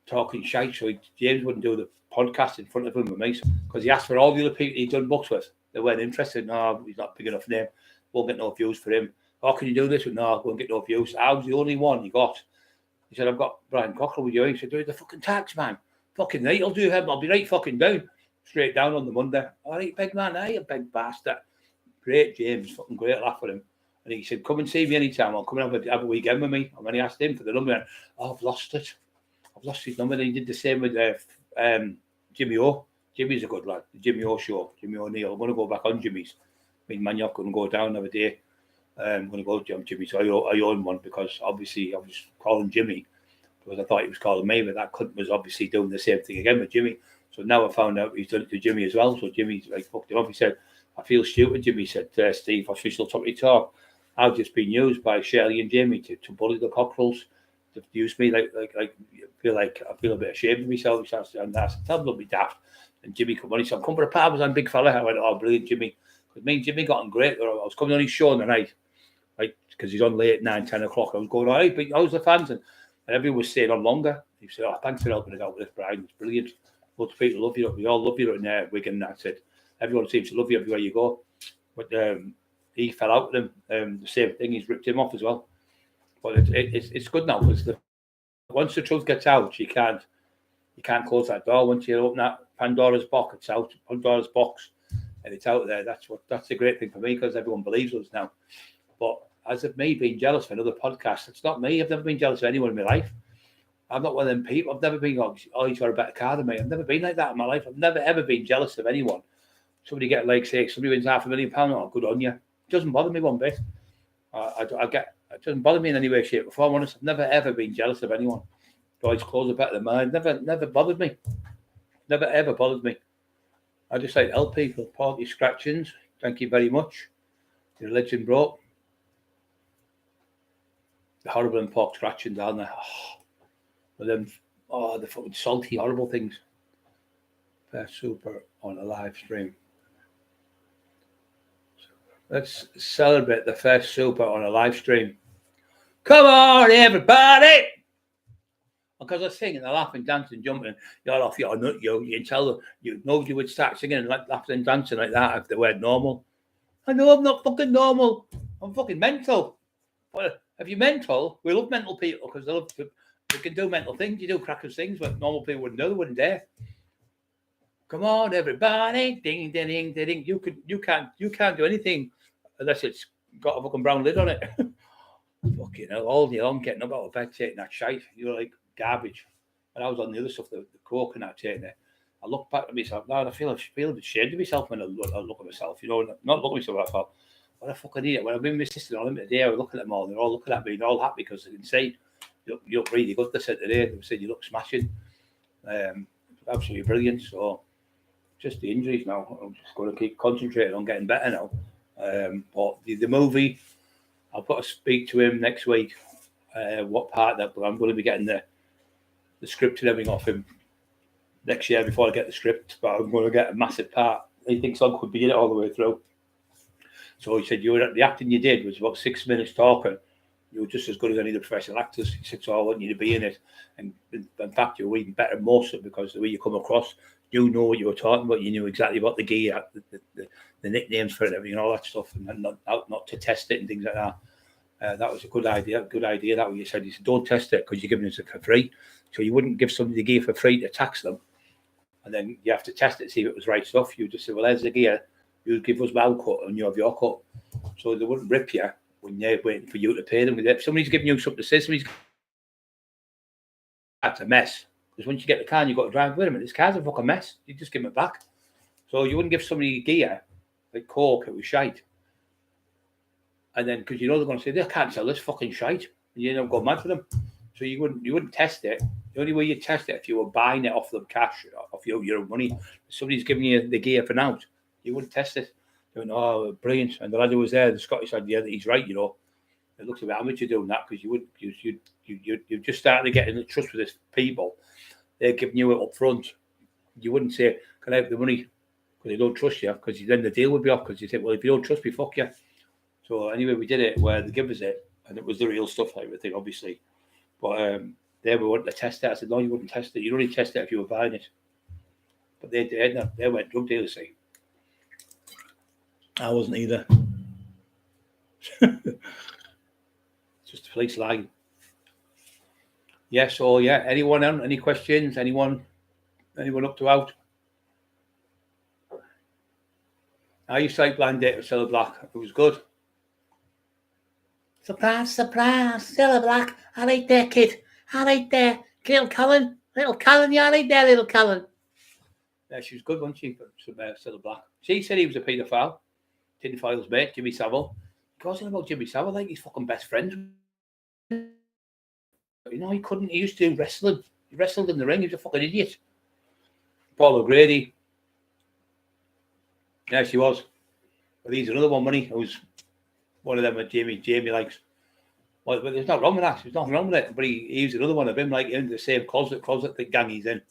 A: talking shite. So James wouldn't do the podcast in front of him with me because he asked for all the other people he'd done books with. They weren't interested. No, he's not big enough name. Won't get no views for him. How can you do this? No, won't get no views. I was the only one he got. He said, I've got Brian Cockerill with you. He said, do the fucking tax, man. Fucking right, I'll do him. I'll be right fucking down. Straight down on the Monday. All right, big man. Hey, you big bastard. Great, James. Fucking great laugh with him. And he said, come and see me anytime. I'll come and have a weekend with me. And when he asked him for the number, I've lost it. I've lost his number. And he did the same with Jimmy O. Jimmy's a good lad. The Jimmy O show. Jimmy O'Neill. I'm going to go back on Jimmy's. Me and Maniok couldn't go down the other day. I'm going to go to Jimmy. So I own one because obviously I was calling Jimmy because I thought he was calling me, but that cunt was obviously doing the same thing again with Jimmy. So now I found out he's done it to Jimmy as well. So Jimmy's like fucked him up. He said, I feel stupid. Jimmy said, Steve, official topic talk. I've just been used by Shirley and Jamie to bully the Cockerills. They've used me like I feel a bit ashamed of myself. And I said, tell them don't be daft. And Jimmy come on. He said, I'm coming for a pal. I'm a big fella. I went, oh, brilliant, Jimmy. Because me and Jimmy got on great. I was coming on his show in the night, like because he's on late at 9, 10 o'clock. I was going, all right, but how's the fans? And everyone was staying on longer. He said, oh, thanks for helping us out with this, Brian. It's brilliant. Lots of people love you. We all love you in Wigan. That's it. Everyone seems to love you everywhere you go. But he fell out with him. The same thing. He's ripped him off as well. But it's good now because once the truth gets out, you can't close that door. Once you open that Pandora's box, it's out. Pandora's box, and it's out there. That's the great thing for me because everyone believes us now. But as of me being jealous for another podcast, it's not me. I've never been jealous of anyone in my life. I'm not one of them people. I've never been like, oh, he's got a better car than me. I've never been like that in my life. I've never ever been jealous of anyone. Somebody get like say somebody wins £500,000, oh, good on you. It doesn't bother me one bit. It doesn't bother me in any way, shape, or form. Honest, I've never ever been jealous of anyone. Guys' clothes are better than mine. Never bothered me. Never ever bothered me. I just like to help people. Party scratchings. Thank you very much. Your legend broke. The horrible and pork scratchings, aren't they? The fucking salty, horrible things. First super on a live stream. Let's celebrate the first super on a live stream. Come on, everybody! Because I sing and they're laughing, dancing, jumping. You're off your nut, you can tell them. Nobody would start singing and laughing and dancing like that if they weren't normal. I know I'm not fucking normal. I'm fucking mental. Well, if you're mental, we love mental people because they can do mental things. You do crackers things what normal people wouldn't do, they wouldn't dare. Come on, everybody! Ding, ding, ding, ding. You can't do anything unless it's got a fucking brown lid on it. Fucking hell, all day long getting up out of bed, taking that shite. You're like garbage. And I was on the other stuff, the coke and that, taking it. I look back at myself now and I feel a bit ashamed of myself when I look at myself. Not look at myself. I thought, what a fucking idiot. When I've been with my sister on them today, I was looking at them all. They're all looking at me and all happy because they can say, you look really good. They said today, they said you look smashing. Absolutely brilliant. So just the injuries now. I'm just going to keep concentrating on getting better now. But the movie, I've got to speak to him next week. What part that? But I'm going to be getting the script and everything off him next year before I get the script. But I'm going to get a massive part. He thinks I could be in it all the way through. So he said, the acting you did was about 6 minutes talking. You were just as good as any of the professional actors. He said, so I want you to be in it. And in fact, you're even better than most of it because the way you come across, you know what you were talking about. You knew exactly what the gear, the nicknames for it, everything, all that stuff, and not to test it and things like that. That was a good idea. That what you said. He said, don't test it because you're giving it for free. So you wouldn't give somebody the gear for free to tax them. And then you have to test it to see if it was right stuff. You just say, well, there's the gear. You give us my cut and you have your cut. So they wouldn't rip you when they're waiting for you to pay them. If somebody's giving you something to say, that's a mess. Because once you get the car and you've got to drive with them, this car's a fucking mess. You just give it back. So you wouldn't give somebody gear, like Coke, it was shite. And then, because they're going to say, they can't sell this fucking shite. And you don't go mad for them. So you wouldn't test it. The only way you test it if you were buying it off them cash, off your own money. If somebody's giving you the gear for now, you wouldn't test it. They went, oh, brilliant. And the lad who was there, the Scottish lad, yeah, he's right, It looks a bit amateur doing that because you just started to get in trust with these people. They're giving you it up front. You wouldn't say, can I have the money? Because they don't trust you, because then the deal would be off because you think, well, if you don't trust me, fuck you. So anyway, we did it where they give us it, and it was the real stuff, everything, obviously. But they were wanting to test it. I said, no, you wouldn't test it. You'd only test it if you were buying it. But they did. They went drug dealers, see. I wasn't either. Just a police line. Yeah, so yeah, anyone on? Any questions? Anyone up to out? I used to like Blind Date with Cilla Black. It was good. Surprise, Cilla Black. I like that kid. I like that. Little Colin, yeah, I like that little Colin. Yeah, she was good, wasn't she? Cilla Black. She said he was a paedophile. Tinfoil's mate, Jimmy Savile. goes on about Jimmy Savile like he's fucking best friends. You know, he couldn't. He used to do wrestling. He wrestled in the ring. He was a fucking idiot. Paul O'Grady. Yeah, she was. But he's another one, money. Who's one of them that Jamie likes. Well, but there's nothing wrong with that. There's nothing wrong with it. But he was another one of him, like in the same closet the gang he's in.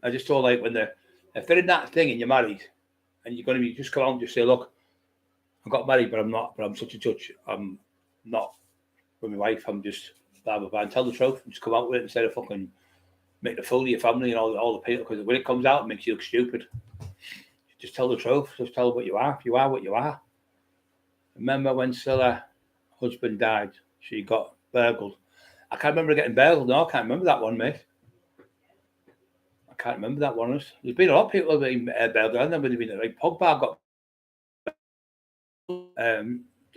A: I just thought, like, if they're in that thing and you're married, and you're going to be just come out and just say, look, I got married, but I'm not. But I'm such a judge. I'm not with my wife. I'm just blah blah blah. And tell the truth. And just come out with it instead of fucking make the fool of your family and all the people. Because when it comes out, it makes you look stupid. Just tell the truth. Just tell what you are. If you are what you are. Remember when Scylla's husband died? She got burgled. I can't remember getting burgled. No, I can't remember that one, mate. I can't remember that one. There's been a lot of people who've been burgled. I remember been like Pogba got. I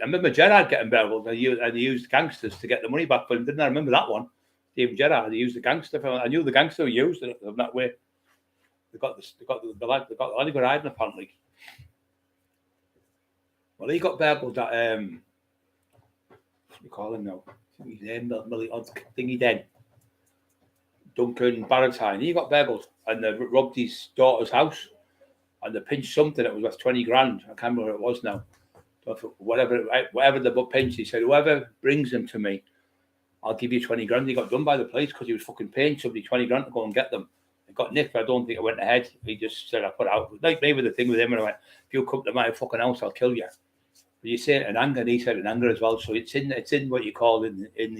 A: remember Gerrard getting burgled, and they used gangsters to get the money back for him. Didn't I remember that one? Even Gerrard, they used the gangster. I knew the gangster who used it in that way. They got the lad got hiding apparently. Well, he got burgled at what do you call him now? I think his name, thingy dead. Duncan Barrentine. He got burgled and they robbed his daughter's house and they pinched something that was worth 20 grand. I can't remember what it was now. Whatever the pinch, he said, whoever brings them to me, I'll give you 20 grand. He got done by the police because he was fucking paying somebody 20 grand to go and get them. He got nicked, but I don't think it went ahead. He just said, I put out. Like maybe the thing with him, and I went, if you come to my fucking house, I'll kill you. But you say it in anger, and he said it in anger as well. So it's in what you call in the in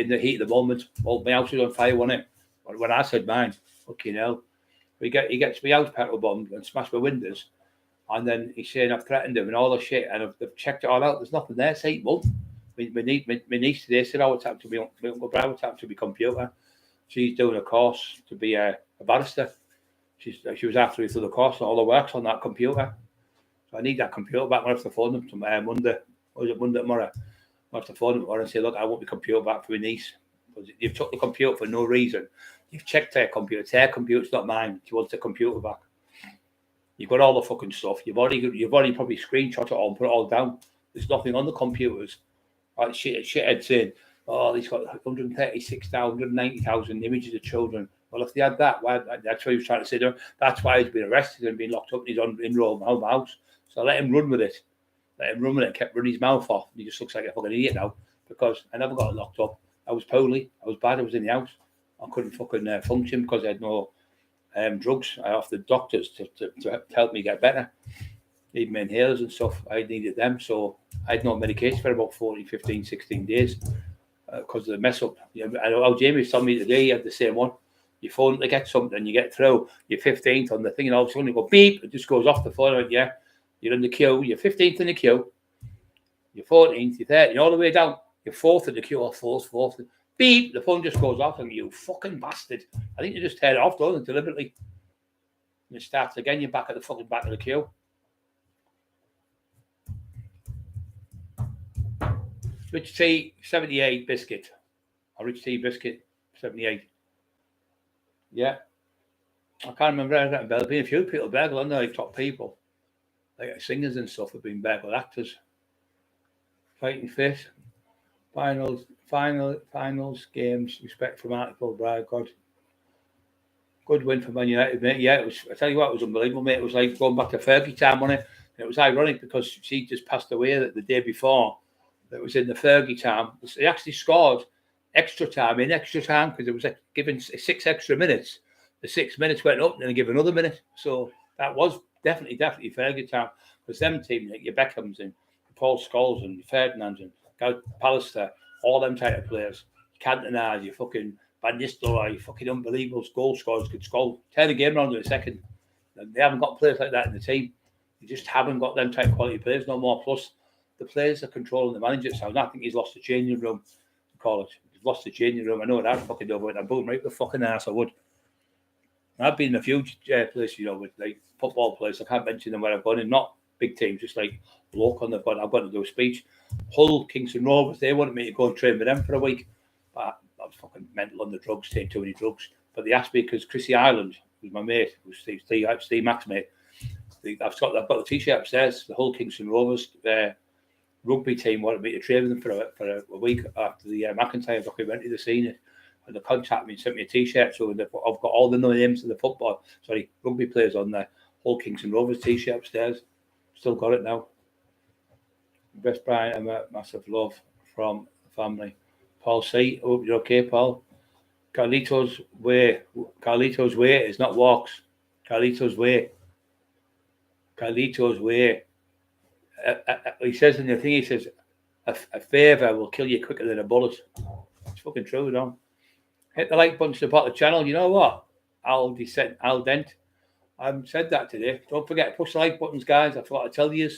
A: the heat of the moment. Well, my house was on fire, wasn't it? When I said mine, fucking hell. He gets my house petrol bombed and smashed my windows. And then he's saying I've threatened him and all the shit, and they've checked it all out. There's nothing there. Say, well, my niece today said, "Oh, it's happened to me. My uncle Brad, what's happened to my computer?" She's doing a course to be a barrister. She was after me through the course, and all the work's on that computer. So I need that computer back. I have to phone them to Monday. Or is it Monday tomorrow? I have to phone them tomorrow and say, "Look, I want my computer back for my niece. Because you've took the computer for no reason. You've checked her computer. It's her computer. It's not mine. She wants the computer back." You've got all the fucking stuff. You've already probably screenshot it all and put it all down. There's nothing on the computers. Like shithead saying, "Oh, he's got 136,000, 190,000 images of children." Well, if they had that, that's what he was trying to say. That's why he's been arrested and been locked up and he's in Rome house. So let him run with it. Kept running his mouth off. He just looks like a fucking idiot now because I never got locked up. I was poorly. I was bad. I was in the house. I couldn't fucking function because I had no drugs. I offered the doctors to help me get better. Even inhalers and stuff. I needed them. So I had no medication for about 14, 15, 16 days because of the mess up. I know how Jamie was telling me today he had the same one. You phone to get something, you get through, you're 15th on the thing, and all of a sudden you go beep, it just goes off the phone. And yeah, you're in the queue, you're 15th in the queue, you're 14th, you're 30th, you're all the way down, you're 4th in the queue, or 4th. Beep, the phone just goes off, and you fucking bastard. I think you just turn it off, don't you, deliberately. And it starts again, you're back at the fucking back of the queue. Rich tea, 78 biscuit. Or rich tea biscuit, 78. Yeah. I can't remember anything about it. Been a few people burgled, like top people. Like singers and stuff have been burgled, actors. Fighting fit. Finals, games, respect from Article, Brad, God. Good win for Man United, mate. Yeah, it was. I tell you what, it was unbelievable, mate. It was like going back to Fergie time, wasn't it? And it was ironic because she just passed away the day before. It was in the Fergie time. They actually scored extra time because it was given 6 extra minutes. The 6 minutes went up and then give another minute. So that was definitely Fergie time. Because them teams, like your Beckhams and Paul Scholes and Ferdinand and Gareth Pallister, all them type of players. Cantona, your fucking Van Nistelrooy, your fucking unbelievable goal scorers could score. Turn the game around in a second. They haven't got players like that in the team. You just haven't got them type of quality players no more. Plus, the players are controlling the manager. So I think he's lost the changing room. Call it. He's lost the changing room. I know what I'd fucking do, but I'm boom right the fucking ass. I would. I've been in a few places, with like football players. I can't mention them where I've gone in. Not big teams, just like local. I've got to do a speech. Hull, Kingston Rovers, they wanted me to go and train with them for a week. But I was fucking mental on the drugs, taking too many drugs. But they asked me because Chrissy Island, who's my mate, who's Steve Mack's mate, I've got the t-shirt upstairs. The Hull Kingston Rovers rugby team wanted me to train with them for a week after the McIntyre documentary. They seen it, and they contacted me and sent me a t-shirt. So I've got all the names of the rugby players on the Hull Kingston Rovers t-shirt upstairs. Still got it now. Best Brian Emma, massive love from the family. Paul C. Hope you're okay, Paul. Carlito's way is not walks. Carlito's way. He says in the thing, he says, a favour will kill you quicker than a bullet. It's fucking true, no? Hit the like button to support the channel. You know what? Al Dent. I said that today. Don't forget to push the like buttons, guys. I thought I'd tell you.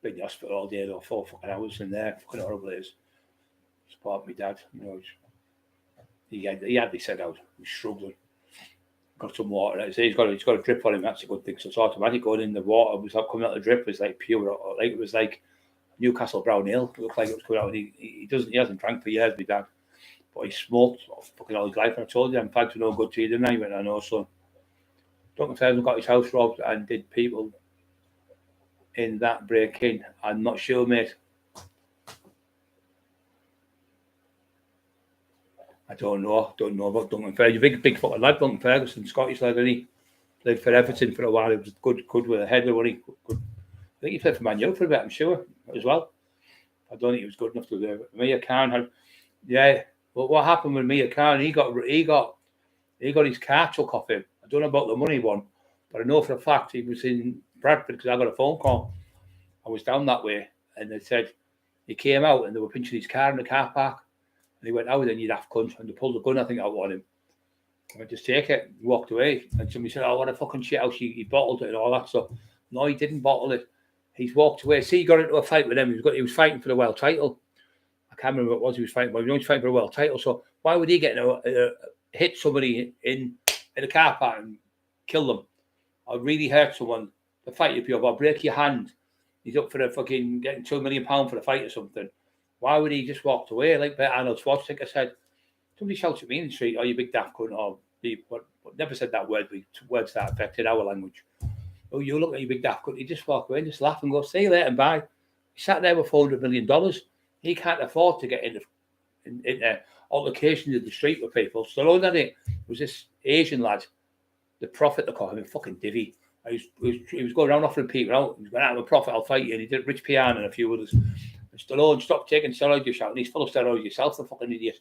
A: Been in the hospital all day, though, 4 fucking hours in there. Fucking horrible it is. Support my dad. You know, he had said I was struggling. Got some water. He's got a drip on him. That's a good thing. So it's automatic going in the water. It was like coming out the drip. It was like pure. Like it was like Newcastle Brown Ale. It looked like it was coming out. He hasn't drank for years, my dad. But he smoked fucking all his life. And I told you, in fact, no good to you, didn't I? He went, I know. So Duncan Fairson got his house robbed and did people in that break in. I'm not sure, mate. I don't know about Duncan Ferguson. Big fucking lad, Duncan Ferguson, Scottish lad, and he played for Everton for a while. He was good with a header, wasn't he? Good. I think he played for Man U for a bit, I'm sure, as well. I don't think he was good enough to do it. Mia Khan had, yeah. Well, what happened with Mia Khan? He got his car took off him. I don't know about the money one, but I know for a fact he was in Bradford because I got a phone call. I was down that way, and they said he came out and they were pinching his car in the car park. And he went, then you'd have cunt. And they pulled the gun, I think, out on him. I went, just take it. He walked away. And somebody said, what a fucking shit house. He bottled it and all that stuff. No, he didn't bottle it. He's walked away. See, he got into a fight with him. He was fighting for the world title. I can't remember what it was he was fighting for. He was fighting for a world title. So why would he get hit somebody in a car park and kill them? Or really hurt someone to fight you, or break your hand? He's up for fucking getting £2 million for a fight or something. Why would he just walk away? Like Arnold Schwarzenegger said, somebody shouts at me in the street, you big daft cunt, or but never said that word, but words that affected our language. Oh, you look at you big daft cunt. He just walk away and just laugh and go, see you later and bye. He sat there with $400 million. He can't afford to get into altercations in the street with people. So all that it was this Asian lad, the Prophet, they call him, fucking divvy. He was going around offering people out. He was going out with a Prophet, I'll fight you. And he did Rich Piana and a few others. Stallone, stop taking steroids, you shout. And he's full of steroids yourself, the fucking idiot.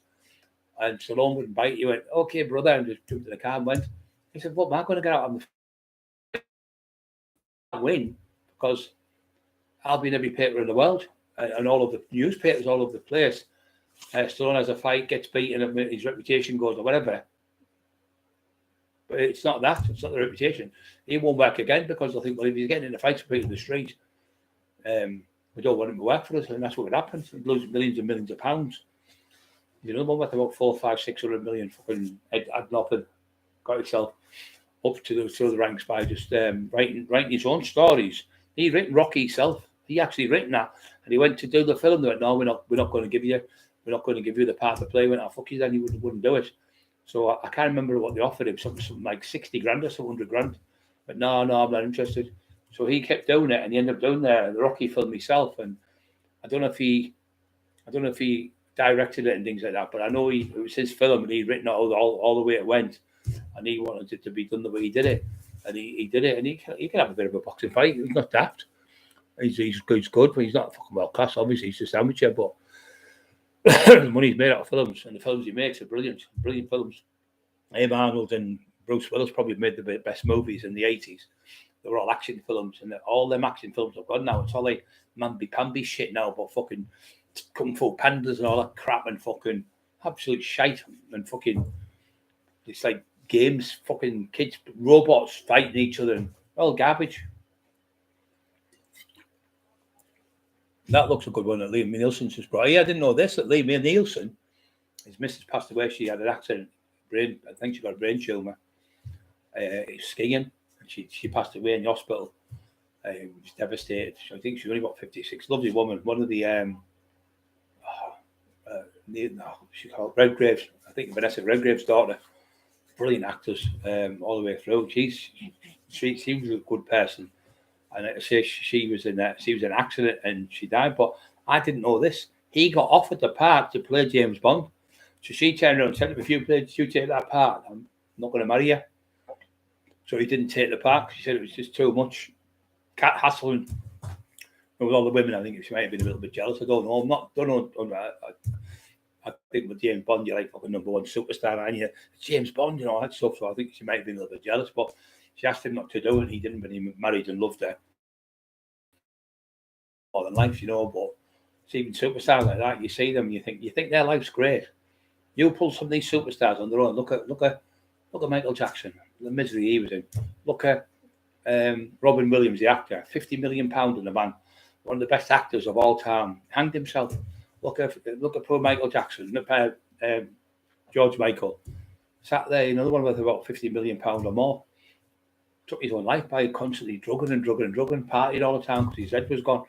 A: And Stallone wouldn't bite. He went, okay, brother, and just jumped in the car and went. He said, what am I going to get out of the win? Because I'll be in every paper in the world and all of the newspapers all over the place. Stallone has a fight, gets beaten, and his reputation goes or whatever. But it's not that. It's not the reputation. He won't work again because I think, well, if he's getting in a fight with people in the street, we don't want him to work for us, and that's what would happen. He'd lose millions and millions of pounds. You know, one worth about 400, 500, 600 million fucking had nothing. Got himself up to the ranks by just writing his own stories. He written Rocky himself. He actually written that, and he went to do the film. They went, no, we're not going to give you the part to play. He went, oh, fuck you, then he wouldn't do it. So I can't remember what they offered him, something like 60 grand or 100 grand. But no, I'm not interested. So he kept doing it, and he ended up doing the Rocky film himself. And I don't know if he directed it and things like that, but I know it was his film, and he'd written it all the way it went, and he wanted it to be done the way he did it, and he did it, and he can have a bit of a boxing fight. He's not daft. He's good, but he's not fucking world class. Obviously, he's just amateur, but the money's made out of films, and the films he makes are brilliant films. Abe Arnold and Bruce Willis probably made the best movies in the 80s. They were all action films, and all them action films have gone now. It's all like mamby-pamby shit now, but fucking Kung Fu Pandas and all that crap, and fucking absolute shite, and fucking it's like games, fucking kids, robots fighting each other, and all garbage. That looks a good one that Liam Nielsen's just brought. Yeah, I didn't know this, that Liam Nielsen, his missus passed away. She had an accident, I think she got a brain tumour. Skiing. She passed away in the hospital. Was devastated. I think she was only about 56. Lovely woman. One of the she called Redgrave's. I think Vanessa Redgrave's daughter. brilliant actors all the way through. She was a good person, and I say she was in an accident and she died. But I didn't know this. He got offered the part to play James Bond, so she turned around and said, "If you take that part, I'm not going to marry you." So he didn't take the part. She said it was just too much cat hassling with all the women. I think she might have been a little bit jealous. I don't know. I think with James Bond, you're like fucking number one superstar, and you're James Bond and all that stuff. So I think she might have been a little bit jealous, but she asked him not to do it. He didn't, but he married and loved her more than life, But it's even superstars like that, you see them, you think their life's great. You pull some of these superstars on their own. Look at Michael Jackson, the misery he was in. Look at Robin Williams, the actor, £50 million in the van, one of the best actors of all time, hanged himself. Look at poor Michael Jackson. George Michael sat there, another one worth about £50 million or more. Took his own life by constantly drugging, partied all the time because his head was gone.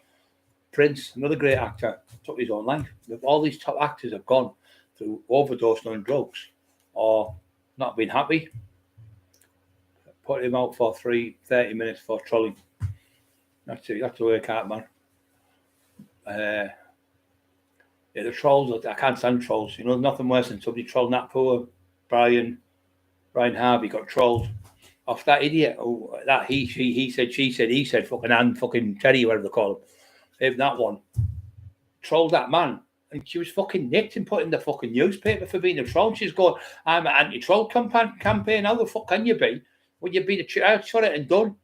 A: Prince, another great actor, took his own life. All these top actors have gone through overdosing on drugs or not been happy. Put him out for 30 minutes for trolling. That's it. You have to work out, man. The trolls, I can't stand trolls. Nothing worse than somebody trolling that poor Brian Harvey got trolled off that idiot. That he said, she said, he said, fucking Anne, fucking Terry, whatever they call him. That one trolled that man. And she was fucking nicked and put in the fucking newspaper for being a troll. She's going, I'm an anti-troll campaign. How the fuck can you be? Would you be shot it and done?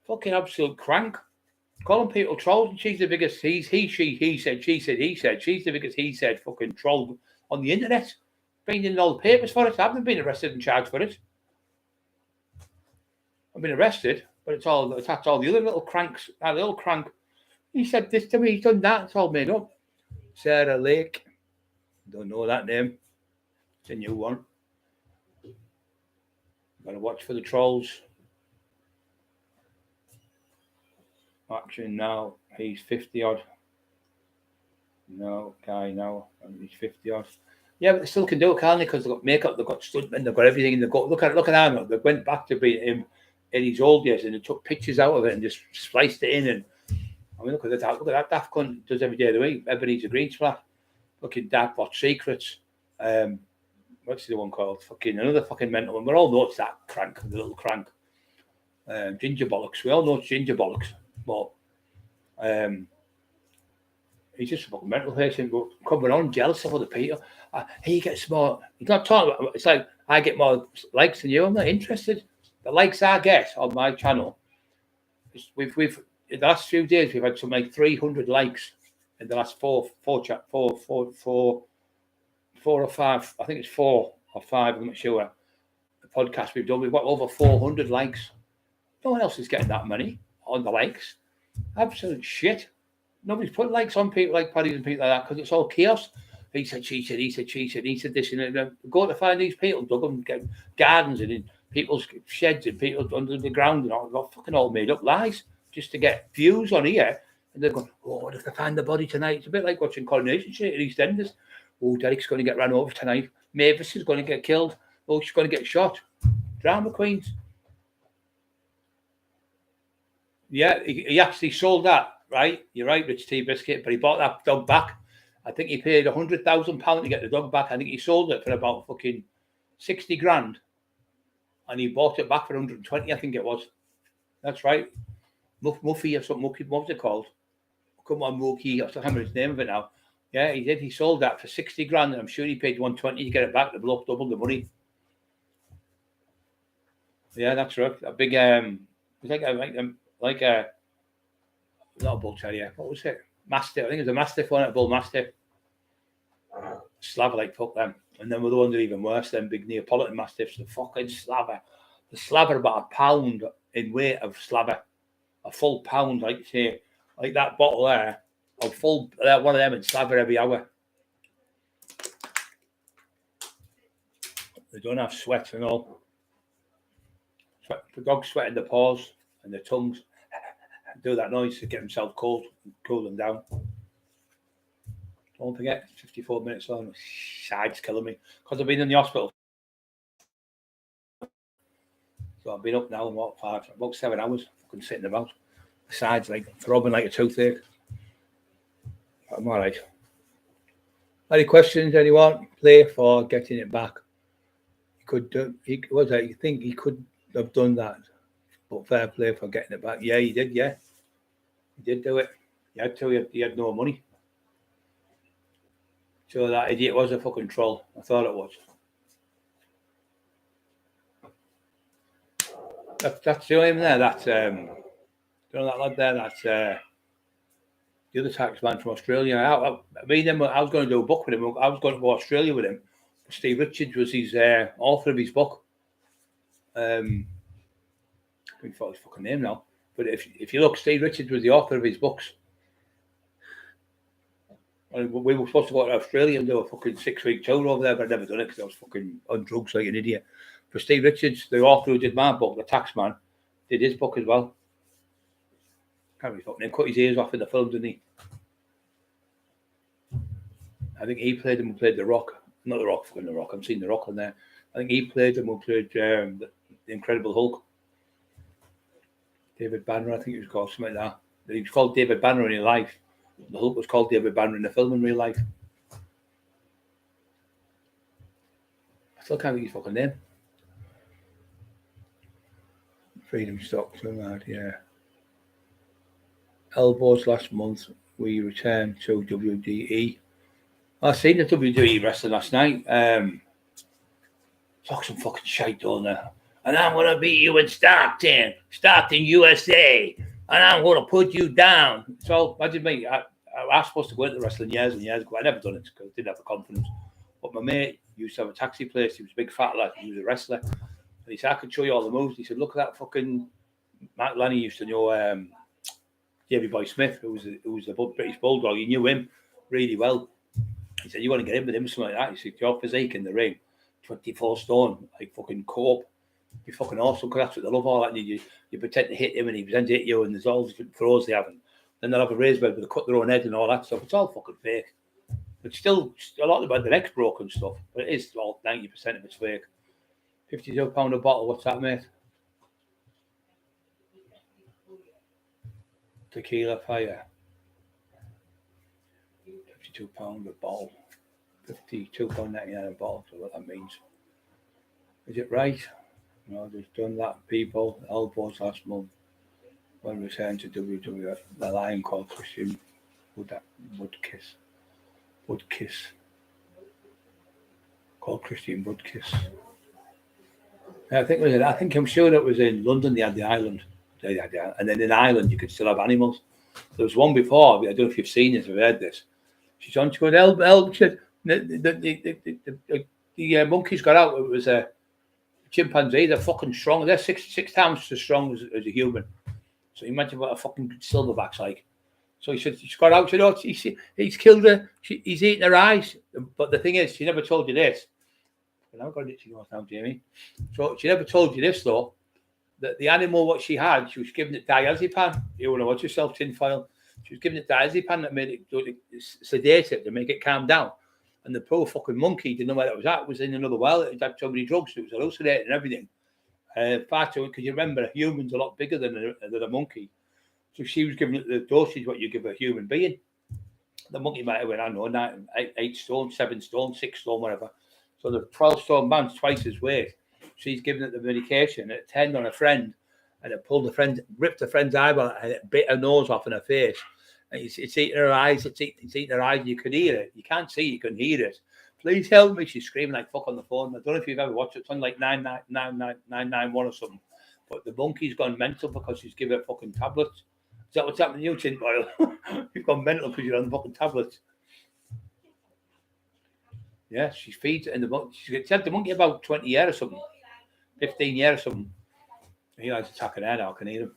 A: Fucking absolute crank. Calling people trolls, and she's the biggest he said, she said, he said. She's the biggest he said fucking troll on the internet. Been in all the papers for it. I haven't been arrested and charged for it. I've been arrested, but that's all the other little cranks. That little crank. He said this to me, he's done that, it's all made up. Sarah Lake. Don't know that name. It's a new one. Gotta watch for the trolls. Actually, now he's 50 odd. No, guy now, he's 50 odd. Yeah, but they still can do it, can't they? Because they've got makeup, they've got stuntmen, they've got everything. They've got look at Arnold. They went back to being him in his old years, and they took pictures out of it and just spliced it in. And I mean, look at that daft cunt does every day of the week. Ebenezer Greensplat, fucking Dark Bot Secrets. What's the one called? Fucking another fucking mental one. We all know it's that crank, the little crank. Ginger Bollocks. We all know it's Ginger Bollocks. But he's just a fucking mental patient, but coming on jealous of other people. He gets more. He's not talking about. It's like I get more likes than you. I'm not interested. The likes I get on my channel, we've in the last few days we've had something like 300 likes in the last four or five. I think it's 4 or 5. I'm not sure. The podcast we've done, we've got over 400 likes. No one else is getting that many on the likes. Absolute shit. Nobody's putting likes on people like Paddy and people like that because it's all chaos. He said, she said, he said, she said, he said this. And go to find these people, dug them, get gardens and in people's sheds and people under the ground and all fucking all made up lies just to get views on here. And they're going, oh, what if they find the body tonight? It's a bit like watching Coronation Street at EastEnders. Oh, Derek's going to get run over tonight. Mavis is going to get killed. Oh, she's going to get shot. Drama queens. Yeah, he actually sold that, right? You're right, Rich T. Biscuit, but he bought that dog back. I think he paid £100,000 to get the dog back. I think he sold it for about fucking 60 grand. And he bought it back for 120, I think it was. That's right. Muffy or something. What was it called? Come on, Mookie. I still remember his name of it now. Yeah, he did. He sold that for 60 grand, and I'm sure he paid 120 to get it back. They blow double the money. Yeah, that's right. A big like a not a bull terrier. What was it? Mastiff. I think it was a mastiff one, a bull mastiff. Slaver like fuck them. And then the ones that are even worse, them big Neapolitan mastiffs, the fucking slaver. The slaver about a pound in weight of slaver. A full pound, like say, like that bottle there, of full one of them and slaver every hour. They don't have sweat and all. The dogs sweat in the paws and the tongues. Do that noise to get themselves cool them down. Don't forget, 54 minutes on. Side's killing me because I've been in the hospital So I've been up now, about 7 hours, fucking sitting about. The sides like throbbing like a toothache. I'm all right. Any questions, anyone? Play for getting it back. He could do. You think he could have done that? But fair play for getting it back. Yeah, he did. Yeah, he did do it. He had to. He had no money. So that idiot was a fucking troll. I thought it was. That's the only there. That's you know that lad there. That's the other tax man from Australia. I was going to do a book with him. I was going to go to Australia with him. Steve Richards was his author of his book. I forgot his fucking name now. But if you look, Steve Richards was the author of his books. And we were supposed to go to Australia and do a fucking 6-week tour over there, but I'd never done it because I was fucking on drugs like an idiot. For Steve Richards, the author who did my book, the tax man, did his book as well. Can't be fucking. He cut his ears off in the film, didn't he? I think he played him and played The Rock. Not The Rock, fucking The Rock. I've seen The Rock on there. I think he played him and played the Incredible Hulk. David Banner, I think he was called something like that. He was called David Banner in real life. The Hulk was called David Banner in the film in real life. I still can't think his fucking name. Freedom stock, something like that, yeah. Elbows last month. We returned to WDE. I seen the WWE wrestling last night. Talk some fucking shite on there. And I'm going to beat you in Stockton, USA. And I'm going to put you down. So, imagine me. I was supposed to go into wrestling years and years ago. I never done it because I didn't have the confidence. But my mate used to have a taxi place. He was a big fat lad. He was a wrestler. And he said, I could show you all the moves. He said, look at that fucking... Matt Lanny used to know Davey Boy Smith, who was the British Bulldog. He knew him really well. He said, you want to get in with him, something like that? He said, your physique in the ring, 24 stone, like fucking cope. Be fucking awesome because that's what they love, all that. And you pretend to hit him and he pretends to hit you, and there's all different throws they have. And then they'll have a raised bed where they cut their own head and all that stuff. It's all fucking fake. But still, a lot about the neck's broken stuff, but it is all 90% of it's fake. £52 a bottle, what's that, mate? Tequila Fire. £52 a bottle. £52.99 a bottle, so what that means. Is it right? No, they've done that, people. Elbows last month. When returned to WWF, the Lion called Christian Woodkiss. Called Christian Woodkiss. I'm sure it was in London. They had the island. And then in Ireland, you could still have animals. There was one before. I don't know if you've seen this or heard this. She's on to an she said, the monkeys got out. It was a chimpanzee. They're fucking strong. They're six times as strong as a human. So you imagine what a fucking silverback's like. So he said, she's got out. She said, he's killed her. He's eaten her eyes. But the thing is, she never told you this. And I've got it to you now, Jamie. So she never told you this, though. That the animal, what she had, she was giving it diazepam. You want to watch yourself, tinfoil. She was giving it diazepam that made it sedate it to make it calm down. And the poor fucking monkey didn't know where it was at. It was in another world. It had so many drugs. It was hallucinating and everything. Far too, because you remember, a human's a lot bigger than a monkey. So she was giving it the dosage what you give a human being. The monkey might have went, I don't know, 8 stone, 7 stone, 6 stone, whatever. So the 12-stone man's twice his weight. She's giving it the medication. It turned on a friend, and it ripped the friend's eyeball, and it bit her nose off in her face. And it's eating her eyes. It's eating her eyes. You can hear it. You can't see. You can hear it. Please help me. She's screaming like fuck on the phone. I don't know if you've ever watched it. It's on like 991 or something. But the monkey's gone mental because she's given her fucking tablets. Is that what's happening to you, tinfoil? You've gone mental because you're on the fucking tablets. Yeah, she feeds it in the monkey. She's had the monkey about 20 years or something. 15 years or something. Eli's attacking her now. I can hear him.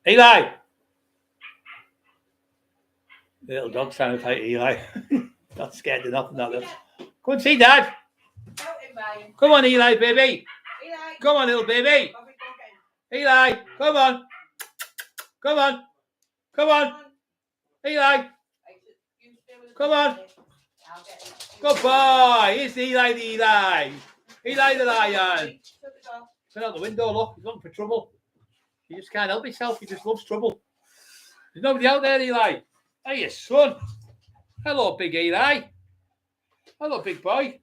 A: Eli! The little dog sounded like Eli. Not scared enough. Not that. Come and see Dad. Come on, Eli, baby. Eli. Come on, little baby. Eli, come on. Come on. Come on. Eli. Come on. Good boy. Here's Eli the Eli. Eli the lion. Turn out the window, look. He's looking for trouble. He just can't help himself. He just loves trouble. There's nobody out there, Eli. Hey, your son. Hello, big Eli. Hello, big boy.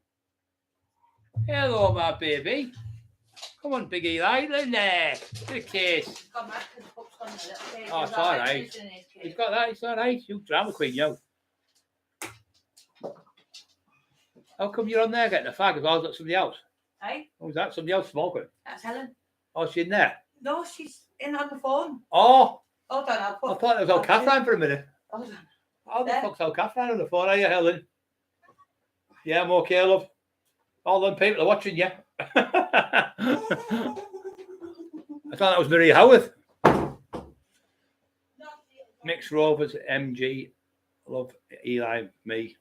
A: Hello, my baby. Come on, big Eli. In there. Get a kiss. Oh, it's all right. He's got that. It's all right. You drama queen, you. How come you're on there getting a fag as well as somebody else?
B: Hey?
A: Who's that? Somebody else smoking?
B: That's Helen.
A: Oh, she's in there?
B: No, she's in on the phone.
A: Oh.
B: Hold on,
A: I thought it was old Catherine for a minute.
B: Hold on.
A: How the fuck's old Catherine on the phone? Are you, Helen? Yeah, I'm okay, love. All them people are watching you. I thought that was Marie Howarth. Mixed Rovers MG love Eli me.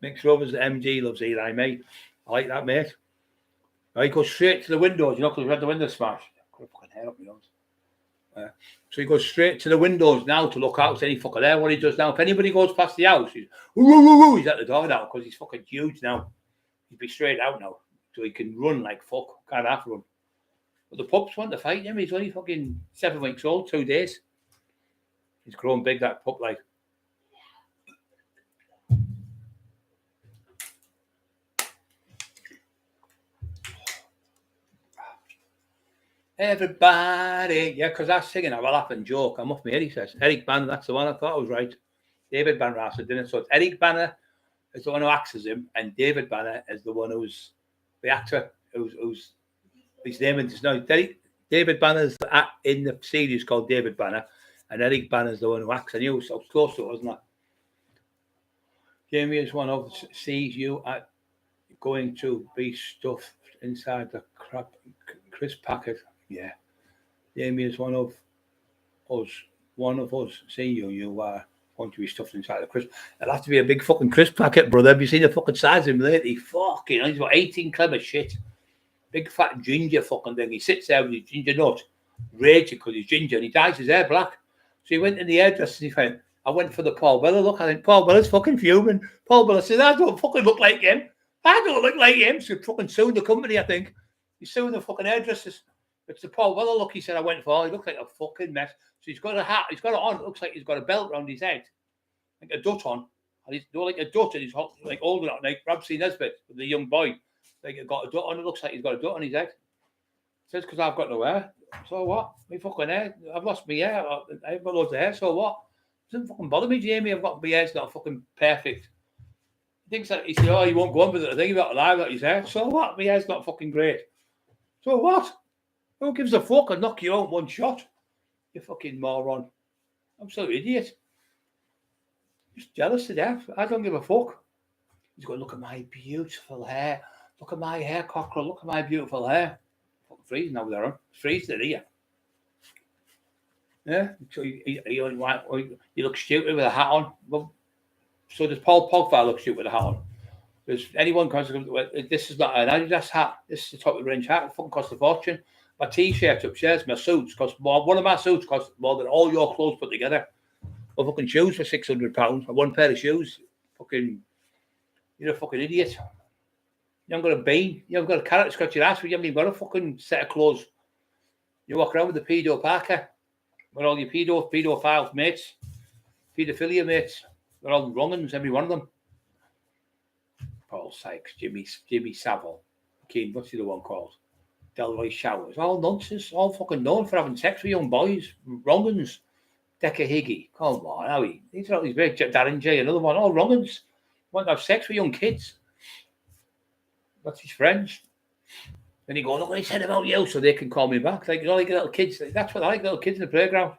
A: Mixed Rovers MG loves Eli me. I like that, mate. He goes straight to the windows, you know, because we've had the window smashed. Got a fucking hair up my nose. So he goes straight to the windows now to look out. Any fucker there. What he does now, if anybody goes past the house, he's at the door now because he's fucking huge now. He'd be straight out now, so he can run like fuck. Can't half run. But the pups want to fight him. He's only fucking 7 weeks old, 2 days. He's grown big, that pup, like. Everybody, yeah, because I'm singing, I will laugh and joke. I'm off my head, he says. Eric Banner, that's the one. I thought I was right. David Banner answered, didn't it? So it's Eric Banner is the one who acts as him, and David Banner is the one who's the actor who's his name is no David Banner's in the series called David Banner, and Eric Banner's the one who acts. I knew so close to it, wasn't I? Jamie is one of sees you at going to be stuffed inside the crisp packet. Yeah. Jamie is one of us. One of us. See you. You are going to be stuffed inside the crisp. It'll have to be a big fucking crisp packet, brother. Have you seen the fucking size of him lately? Fucking, he's got 18 clever shit. Big fat ginger fucking thing. He sits there with his ginger nut, raging because he's ginger, and he dyes his hair black. So he went in the hairdresser and he went, I went for the Paul Weller look. I think Paul Weller's fucking fuming. Paul Weller says, I don't fucking look like him. I don't look like him. So fucking suing the company, I think. He's suing the fucking hairdressers. It's the Paul Weller look he said I went for. He looked like a fucking mess. So he's got a hat. He's got it on. It looks like he's got a belt around his head. Like a dot on. And he's like a dot and he's like holding it like Ramsey Nesbitt with the young boy. Like he got a dot on. It looks like he's got a dot on his head. It says because I've got no hair. So what? My fucking hair. I've lost my hair. I've got loads of hair. So what? It doesn't fucking bother me, Jamie. I've got my hair's not fucking perfect. He thinks that he said, oh, you won't go on with it. I think about alive that his hair. So what? My hair's not fucking great. So what? Who gives a fuck? I'll knock you out one shot. You fucking moron. Absolute idiot. Just jealous to death. I don't give a fuck. He's going, look at my beautiful hair. Look at my hair, Cockerill. Look at my beautiful hair. Fucking freezing over there, huh? It's freezing here. Yeah? So you look stupid with a hat on. Well, so does Paul Pogba look stupid with a hat on? Does anyone this is not an Adidas hat. This is the top of the range hat. It fucking costs a fortune. My t-shirts upstairs, my suits cost more. One of my suits costs more than all your clothes put together. Or fucking shoes for £600. One pair of shoes. Fucking, you're a fucking idiot. You haven't got a bean. You haven't got a carrot to scratch your ass with. You haven't even got a fucking set of clothes. You walk around with the pedo parker. With all your pedophiles mates. Pedophilia mates. They're all wrong-uns, every one of them. Paul Sykes, Jimmy Savile. Keen, what's the other one called? Delroy Showers. All nonsense. All fucking known for having sex with young boys. Wrong-uns. Decker Higgy. Come on, Howie. These are all these big Darren J. Another one. All wrong-uns. Want to have sex with young kids. That's his friends. Then he go, look what he said about you, so they can call me back. Like, you know, like little kids. That's what I like, little kids in the playground.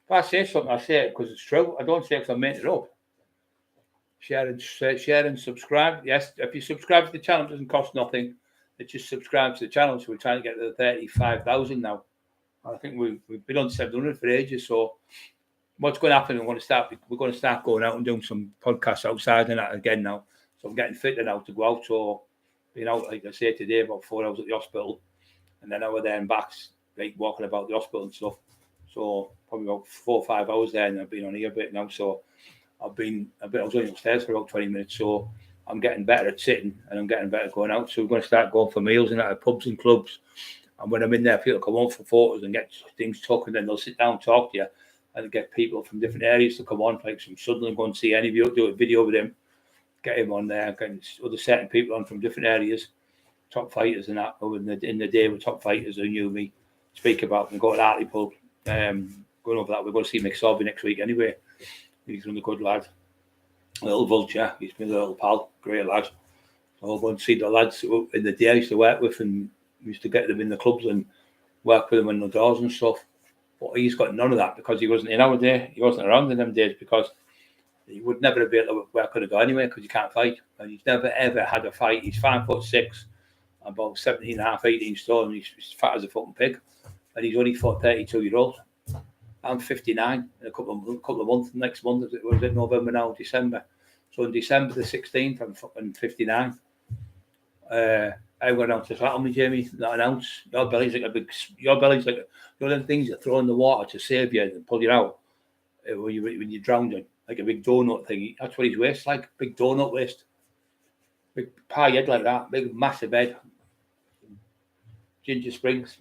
A: If I say something, I say it because it's true. I don't say it because I'm making it up. Share and subscribe. Yes, if you subscribe to the channel, it doesn't cost nothing. It just subscribe to the channel. So we're trying to get to the 35,000 now. I think we've been on 700 for ages. So what's going to happen? We're going to start going out and doing some podcasts outside and that again now. So I'm getting fitter now to go out. So being out, like I say today, about 4 hours at the hospital, and then over there and back, like walking about the hospital and stuff. So probably about 4 or 5 hours there, and I've been on here a bit now. So I was only upstairs for about 20 minutes. So I'm getting better at sitting and I'm getting better at going out. So we're going to start going for meals and at pubs and clubs. And when I'm in there, people come on for photos and get things took, and then they'll sit down and talk to you and get people from different areas to come on, like from Sunderland, go and see any of you, do a video with him, get him on there, getting other certain people on from different areas, top fighters and that. In the day with top fighters who knew me, speak about them, go to Hartlepool, going over that. We're going to see McSorby next week anyway. He's a good lad. A little vulture, he's been a little pal, great lad. So I'll go and see the lads in the day I used to work with, and we used to get them in the clubs and work with them in the doors and stuff. But he's got none of that because he wasn't in our day. He wasn't around in them days because he would never be able to work on a guy anyway because you can't fight. And he's never ever had a fight. He's 5'6", about 17 and a half, 18 stone. He's fat as a fucking pig. And he's only fought 32-year-olds. I'm 59 in a couple of months. Next month, was it November now, December? So on December the 16th, I'm fucking 59. I went down to battle me, Jamie, not an ounce. Your belly's like one of them things you throw in the water to save you and pull you out when you're drowning, like a big donut thing. That's what his waist like, big donut waist. Big pie head like that, big massive head. Ginger springs,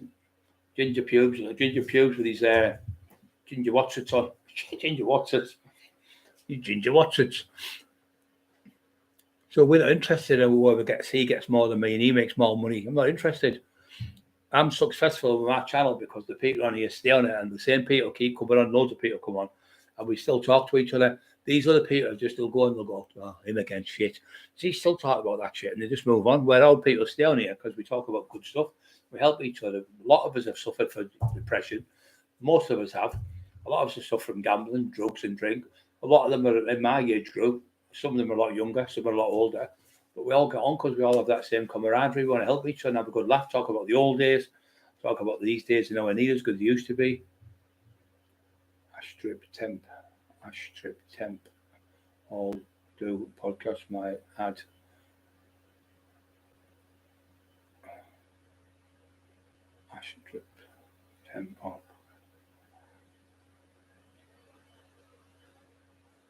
A: ginger pubes with his ginger watsits on. Ginger watsits. You ginger watsits. So we're not interested in whoever he gets more than me and he makes more money. I'm not interested. I'm successful with my channel because the people on here stay on it, and the same people keep coming on. Loads of people come on, and we still talk to each other. These other people just will go and they'll go, oh, him again, shit. So he still talk about that shit, and they just move on. Where old people stay on here because we talk about good stuff. We help each other. A lot of us have suffered from depression. Most of us have. A lot of us have suffered from gambling, drugs, and drink. A lot of them are in my age group. Some of them are a lot younger, some are a lot older. But we all get on because we all have that same camaraderie. We want to help each other and have a good laugh, talk about the old days, talk about these days, you know, and neither as good as they used to be. Ash Trip Temp. All do podcast my ad. Ash Trip Temp. Oh.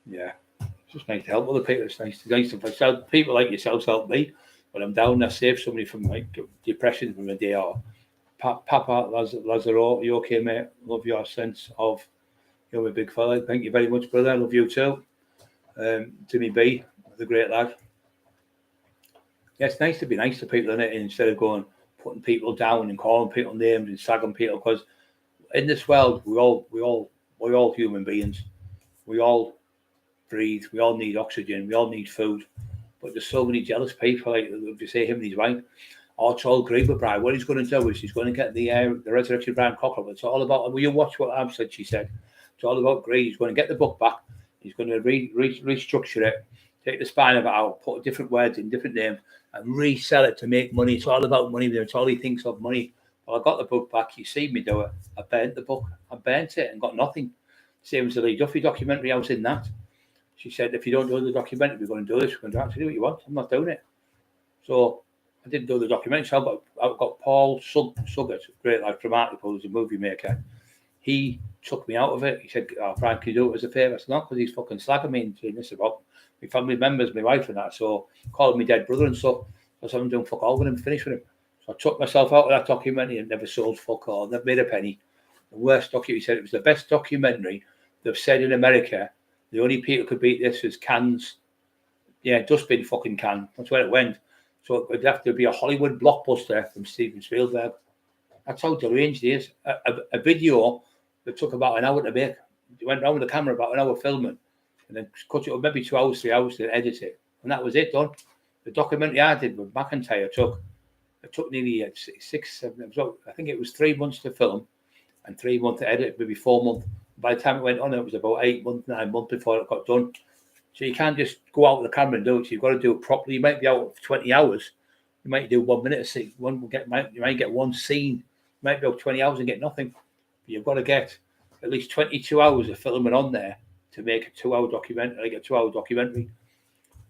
A: Yeah. It's just nice to help other people. It's nice to people like yourselves help me. When I'm down, I save somebody from like depression from a day. Or Papa Lazaro, you okay, mate? Love your sense of you're a big fella. Thank you very much, brother. I love you too. Timmy B, the great lad. Yeah, it's nice to be nice to people, isn't it? Instead of going putting people down and calling people names and sagging people, because in this world we're all human beings. We all breathe. We all need oxygen. We all need food. But there's so many jealous people. Like if you say him and his wife, oh, it's all great with Brian. What he's going to do is he's going to get the resurrected Brian Cockerill. It's all about. Will you watch what I've said? She said it's all about greed. He's going to get the book back. He's going to restructure it, take the spine of it out, put different words in different names, and resell it to make money. It's all about money. It's all he thinks of, money. Well, I got the book back. You see me do it. I burnt the book. I burnt it and got nothing. Same as the Lee Duffy documentary. I was in that. She said, if you don't do the documentary, we're going to do this. We're going to actually do what you want. I'm not doing it. So I didn't do the documentary. So I've got Paul Suggett, great lad from Hartlepool, who's a movie maker. He took me out of it. He said, oh, Frank, can you do it as a favour? I said, no, because he's fucking slagging me and saying this about my family members, my wife and that. So calling me dead brother and stuff. So I said, I'm doing fuck all with him, finish with him. So I took myself out of that documentary and never sold fuck all, never made a penny. The worst documentary, he said it was the best documentary they've said in America. The only people who could beat this was cans. Yeah, dustbin fucking can. That's where it went. So it would have to be a Hollywood blockbuster from Steven Spielberg. That's how deranged he is. A video that took about an hour to make. He went around with the camera about an hour filming and then cut it up maybe 2 hours, 3 hours to edit it. And that was it done. The documentary I did with McIntyre took nearly 6, 7, I think it was 3 months to film and 3 months to edit, maybe 4 months. By the time it went on, it was about 8 months, 9 months before it got done. So you can't just go out with the camera and do it. So you've got to do it properly. You might be out for 20 hours. You might do 1 minute a scene. You might get one scene. You might be out 20 hours and get nothing. But you've got to get at least 22 hours of filming on there to make a 2 hour documentary, like a 2 hour documentary.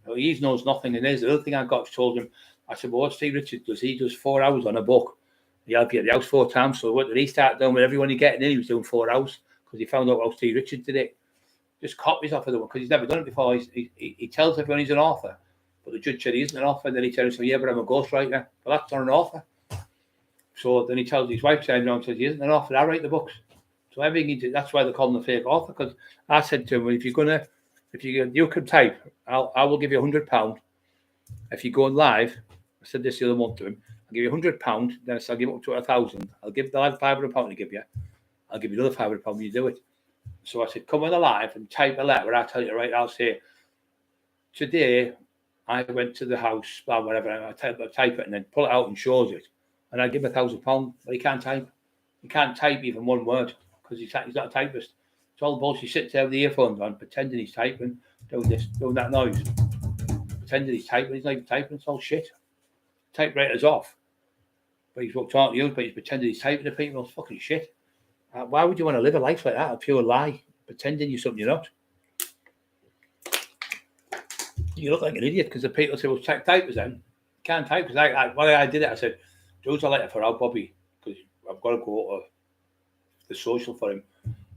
A: So he knows nothing. And there's the other thing I got told him. I said, well, what Steve Richards does? He does 4 hours on a book. He had to get the house 4 times. So what did he start doing with everyone he getting in? He was doing 4 hours. Because he found out how Steve Richards did it. Just copies off of the one because he's never done it before. He tells everyone he's an author. But the judge said he isn't an author. And then he tells him, yeah, but I'm a ghostwriter. Well, that's not an author. So then he tells his wife, and says, he isn't an author, I write the books. So everything he did, that's why they call him the fake author. Because I said to him, well, if you can type, I will give you £100. If you go on live, I said this the other month to him, I'll give you £100, then I'll give up to 1,000. I'll give the lad £500 to give you. I'll give you another £500 when you do it. So I said, come on the live and type a letter. I'll tell you, right, I'll say, today I went to the house, blah, whatever, and I type it and then pull it out and shows it. And I give him £1,000, but he can't type. He can't type even one word because he's not a typist. It's all bullshit. He sits there with the earphones on, pretending he's typing, doing that noise. Pretending he's typing, he's not even typing, it's all shit. Typewriter's off. But he's talking to you, but he's pretending he's typing to people, it's fucking shit. Why would you want to live a life like that? A pure lie, pretending you're something you're not. You look like an idiot because the people say, well, typers then. You can't type because I did it, I said, Joe's a letter for our Bobby because I've got to go to the social for him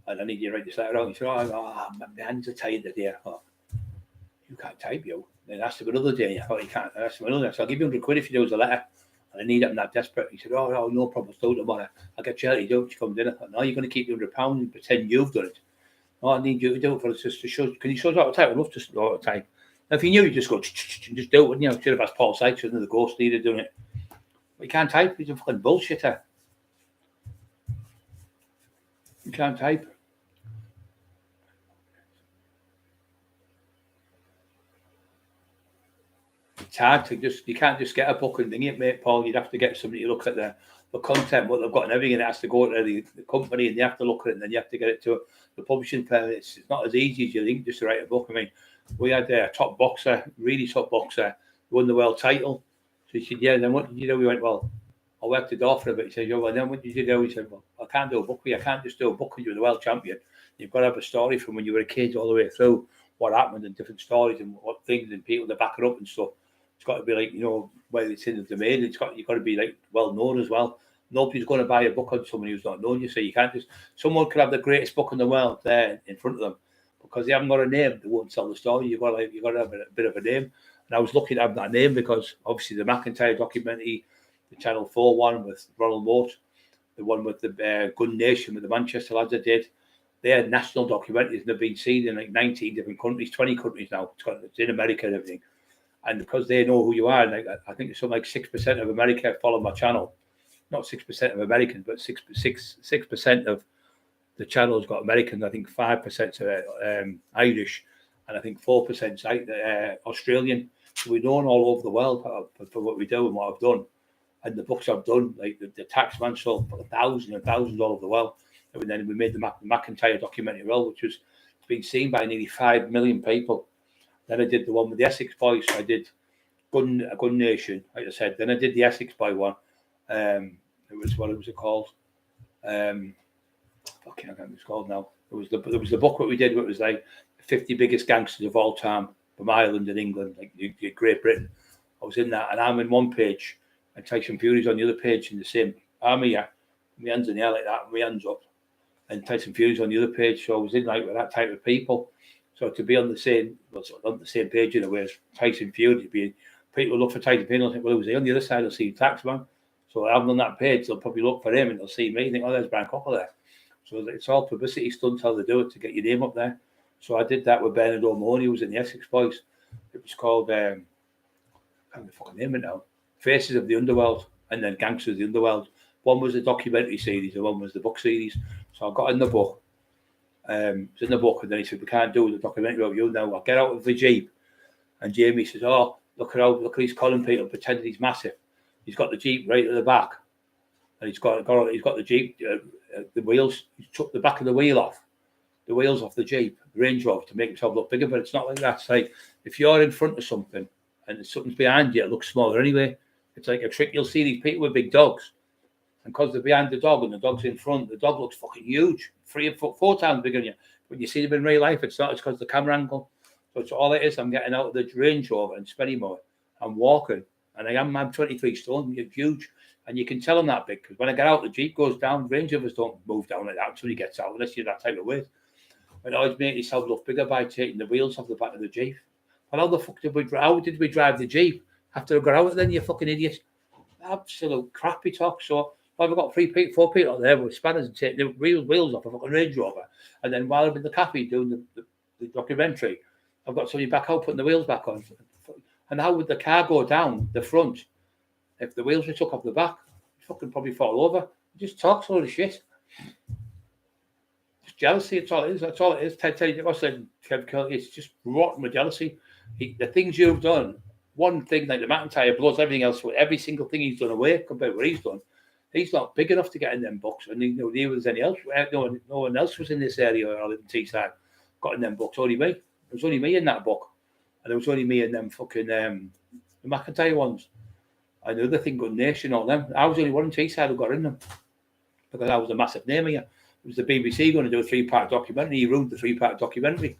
A: and I need you to write this letter out. He said, my hands are tied today. Oh, you can't type, you. Then I asked him another day. I thought, you can't. I asked him another day. So I'll give you £100 if you do us a letter. And I need it, I'm that desperate. He said, oh, no problem. Still tomorrow. I'll get Charlie to do it. She comes in. I thought, no, you're going to keep the £100 and pretend you've done it. No, I need you to do it for us just to show. Can you show us how to type? I'd love to know how to type. Now, if you knew, you just go, and just do it, wouldn't you? Should have asked Paul Sykes, shouldn't have, the ghost leader doing it. But you can't type. He's a fucking bullshitter. You can't type. It's hard to you can't just get a book and ding it, mate, Paul. You'd have to get somebody to look at the content, what they've got and everything. It has to go to the company and they have to look at it and then you have to get it to the publishing firm. It's not as easy as you think just to write a book. I mean, we had a top boxer, really top boxer, won the world title. So he said, yeah, then what did you do? We went, well, I worked the door for a bit. He said, well, then what did you do? He said, well, I can't do a book with you. I can't just do a book when you're the world champion. You've got to have a story from when you were a kid all the way through what happened and different stories and what things and people to back it up and stuff. It's got to be like, whether it's in the domain, you've got to be like well known as well. Nobody's going to buy a book on someone who's not known. You say you can't just, someone could have the greatest book in the world there in front of them because they haven't got a name, they won't tell the story. You've got to have a bit of a name. And I was lucky to have that name because obviously the McIntyre documentary, the Channel 4 one with Ronald Moat, the one with the Gun Nation with the Manchester lads that did, they're national documentaries and they've been seen in like 19 different countries, 20 countries now. It's in America and everything. And because they know who you are, like I think it's something like 6% of America follow my channel. Not 6% of Americans, but 6% of the channel's got Americans. I think 5% are Irish, and I think 4% Australian. So we're known all over the world for what we do and what I've done. And the books I've done, like the Taxman sold for thousands and thousands all over the world. And then we made the McIntyre documentary, which was been seen by nearly 5 million people. Then I did the one with the Essex boys. I did Gun Nation, like I said. Then I did the Essex boy one. It was what was it called? I can't remember what it's called now. It was the book that we did. It was like 50 biggest gangsters of all time from Ireland and England, like Great Britain. I was in that, and I'm in one page, and Tyson Fury's on the other page in the same army. Yeah, my hands in the air like that, my hands up, and Tyson Fury's on the other page. So I was in like with that type of people. So to be on the same page in a way as Tyson Fury, people look for Tyson Fury and think, well, who's he on the other side? They'll see Taxman. So I'm on that page. They'll probably look for him and they'll see me. Think, oh, there's Brian Cockerill there. So it's all publicity stunts how they do it to get your name up there. So I did that with Bernard O'Mahony, who was in the Essex Boys. It was called I can't remember the fucking name it now. Faces of the Underworld and then Gangsters of the Underworld. One was the documentary series and one was the book series. So I got in the book. It's in the book, and then he said, we can't do the documentary about you now. I'll get out of the Jeep. And Jamie says, oh, look at he's calling people pretending he's massive. He's got the Jeep right at the back. And he's got the Jeep, the wheels, he took the back of the wheel off. The wheels off the Jeep, the Range Rover, to make himself look bigger, but it's not like that. It's like if you're in front of something and something's behind you, it looks smaller anyway. It's like a trick. You'll see these people with big dogs. And because they're behind the dog and the dog's in front, the dog looks fucking huge, 3 or 4 times bigger than you. When you see them in real life, it's not. It's because of the camera angle. So it's all it is. I'm getting out of the Range Rover and spinning more. I'm walking, and I'm 23 stone, huge. And you can tell I'm that big because when I get out, the Jeep goes down. Range Rovers don't move down like that until he gets out, unless you're that type of weight. And always make yourself look bigger by taking the wheels off the back of the Jeep. Well, how did we drive the Jeep after I got out then, you fucking idiot? Absolute crappy talk. So I've got 4 people out there with spanners and taking the wheels off a fucking Range Rover. And then while I'm in the cafe doing the documentary, I've got somebody back out putting the wheels back on. And how would the car go down the front if the wheels were took off the back? You'd fucking probably fall over. It just talks all the shit. It's jealousy, that's all it is. That's all it is. Ted, I said, Kev Kelly, it's just rotten with jealousy. The things you've done, one thing like the McIntyre blows everything else, every single thing he's done away compared to what he's done. He's not big enough to get in them books, and neither was any else. No one else was in this area where I live in Teesside got in them books. Only me. There was only me in that book, and there was only me in them fucking the McIntyre ones. And the other thing, Good Nation, all them. I was the only one in Teesside who got in them because I was a massive name here. It was the BBC going to do a 3-part documentary. He ruined the 3-part documentary.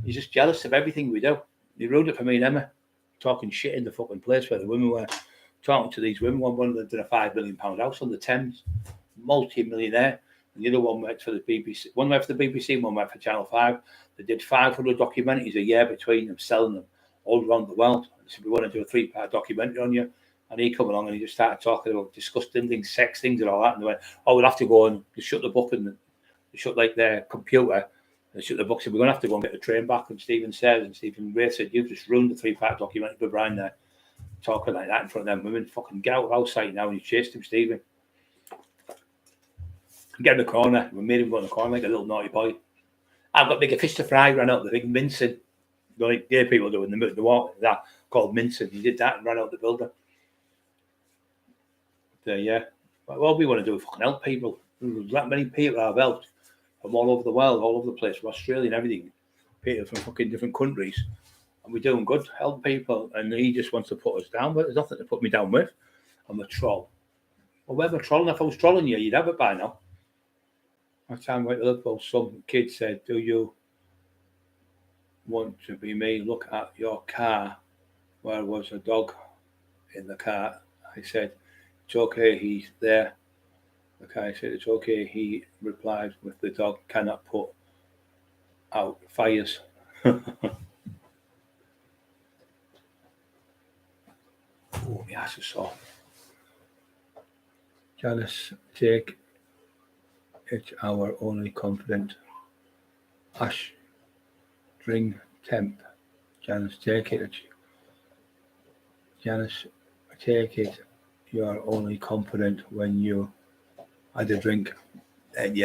A: He's just jealous of everything we do. He ruined it for me and Emma, talking shit in the fucking place where the women were. Talking to these women, one lived in a £5 million house on the Thames, multi-millionaire, and the other one went for the BBC. One went for the BBC, one went for Channel 5. They did 500 documentaries a year between them, selling them all around the world. They said, we want to do a 3-part documentary on you. And he come along and he just started talking about disgusting things, sex things and all that. And they went, oh, we'll have to go and shut the book and shut like their computer. And shut the book. So we're going to have to go and get the train back. And Stephen says, and Stephen Ray said, you've just ruined the 3-part documentary for Brian there. Talking like that in front of them women, fucking get out of our sight now. And he chased him, Stephen. Get in the corner. We made him go in the corner like a little naughty boy. I've got bigger fish to fry, ran out the big mincing. Like gay people do in the water, that called mincing. He did that and ran out the building. Yeah. Well, we want to do is fucking help people. There's that many people I've helped from all over the world, all over the place, from Australia and everything. People from fucking different countries. And we're doing good, help people, and he just wants to put us down, but there's nothing to put me down with. I'm a troll. Well, where am I trolling? If I was trolling you, you'd have it by now. One time I went to Liverpool, some kid said, do you want to be me? Look at your car. Where was a dog in the car? I said, it's okay, he's there. The guy said, it's okay. He replied with the dog cannot put out fires. Oh, my ass is sore. Janice, take it our only confident. Ash, drink temp. Janice, take it. Janice, take it. You are only confident when you had a drink. And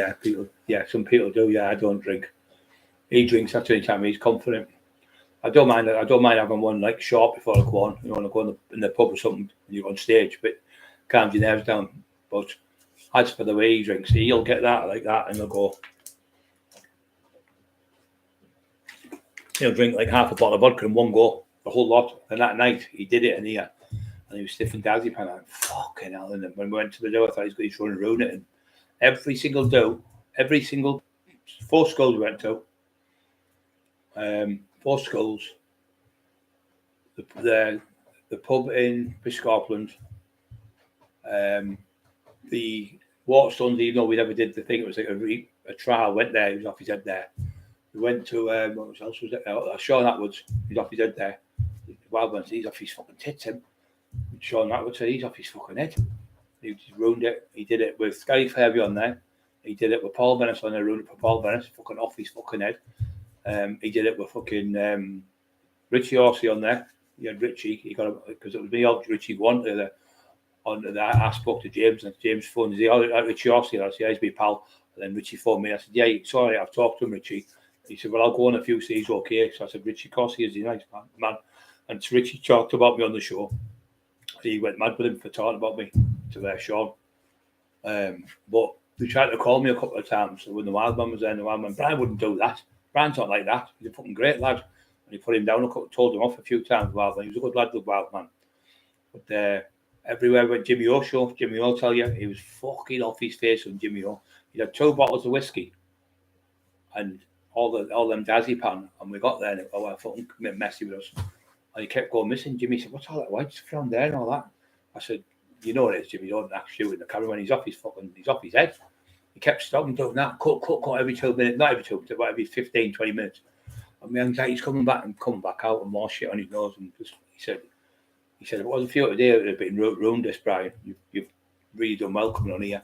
A: some people do. Yeah, I don't drink. He drinks after any time. He's confident. I don't mind having one like short before I go on. You want to go in the pub or something, and you're on stage, but calms your nerves down. But as for the way he drinks, he'll get that like that, and he'll go. He'll drink like half a bottle of vodka in one go, the whole lot. And that night he did it, and he was stiff and diazepam. I'm fucking hell. And when we went to the door, I thought he's trying to ruin it. And every single 4 schools we went to. 4 schools, the pub in Piscotland, the Waterstones, even though we never did the thing, it was like a trial, went there, he was off his head there. We went to, what else was it? Sean Atwood's, he's off his head there. Wildman, he's off his fucking tits, him. Sean Atwood said he's off his fucking head. He just ruined it. He did it with Gary Fairview on there. He did it with Paul Venice on there, ruined it for Paul Venice, fucking off his fucking head. He did it with fucking Richie Horsey on there. He had Richie. He got because it was me. Richie go onto that. I spoke to James, and James phoned. He said, Richie Horsey. I said, yeah, he's my pal. And then Richie phoned me. I said, yeah, sorry, I've talked to him, Richie. He said, well, I'll go on a few. So he's okay. So I said, Richie Horsey is a nice man. And so Richie talked about me on the show. He went mad with him for talking about me to Sean. But they tried to call me a couple of times. So when the Wildman was there, the Wildman, Brian wouldn't do that. Brian's not like that. He's a fucking great lad. And he put him down, told him off a few times. Wildman, he was a good lad, the Wildman. But everywhere we went, Jimmy O show. Jimmy O tell you, he was fucking off his face on Jimmy O. He had 2 bottles of whiskey and all them diazepam. And we got there and I fucking messy with us. And he kept going missing. Jimmy said, what's all that white stuff around there and all that? I said, you know what it is, Jimmy, don't actually shoot in the camera when he's off his head. He kept stopping doing that, cut every 2 minutes, not every 2 minutes, but every 15, 20 minutes. And my anxiety's coming back out and more shit on his nose. And just, he said, if it wasn't for you today, it would have been ruined this, Brian. You've really done well coming on here.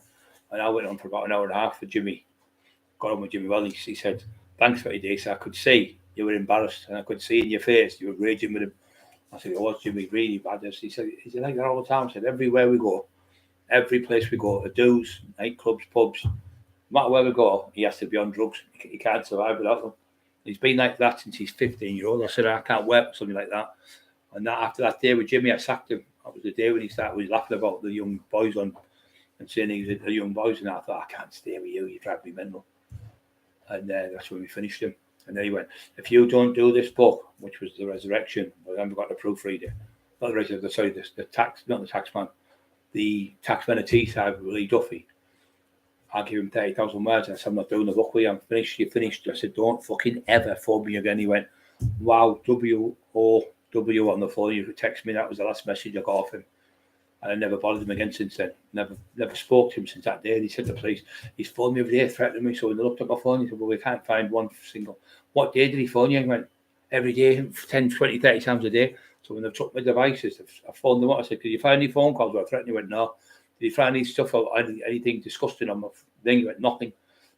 A: And I went on for about an hour and a half for Jimmy. Got on with Jimmy well. He said, thanks for today. So I could see you were embarrassed, and I could see in your face you were raging with him. I said, it was Jimmy, really bad. He said, like that all the time. I said, everywhere we go, every place we go, the do's, nightclubs, pubs, no matter where we go, he has to be on drugs. He can't survive without them. He's been like that since he's 15-year-old. I said, I can't work for something like that. And that after that day with Jimmy, I sacked him. That was the day when he was laughing about the young boys and saying he was a young boys. And I thought, I can't stay with you. You drive me mental. And that's when we finished him. And then he went, if you don't do this book, which was The Resurrection, but then we got to proofread it. Not the Resurrection, sorry, the taxman, the taxman of Teesside with Lee Duffy. I give him 30,000 words. I said, I'm not doing the book with you. I'm finished. You finished. I said, don't fucking ever phone me again. He went, wow, W on the phone. You text me. That was the last message I got off him. And I never bothered him again since then. Never spoke to him since that day. And he said to the police, he's phoned me every day, threatening me. So when they looked at my phone, he said, well, we can't find one single. What day did he phone you? And he went, every day, 10, 20, 30 times a day. So when they took my devices, I phoned them up. I said, could you find any phone calls where I threatened? He went, no. Did you find any stuff or anything disgusting on my thing? He went, nothing.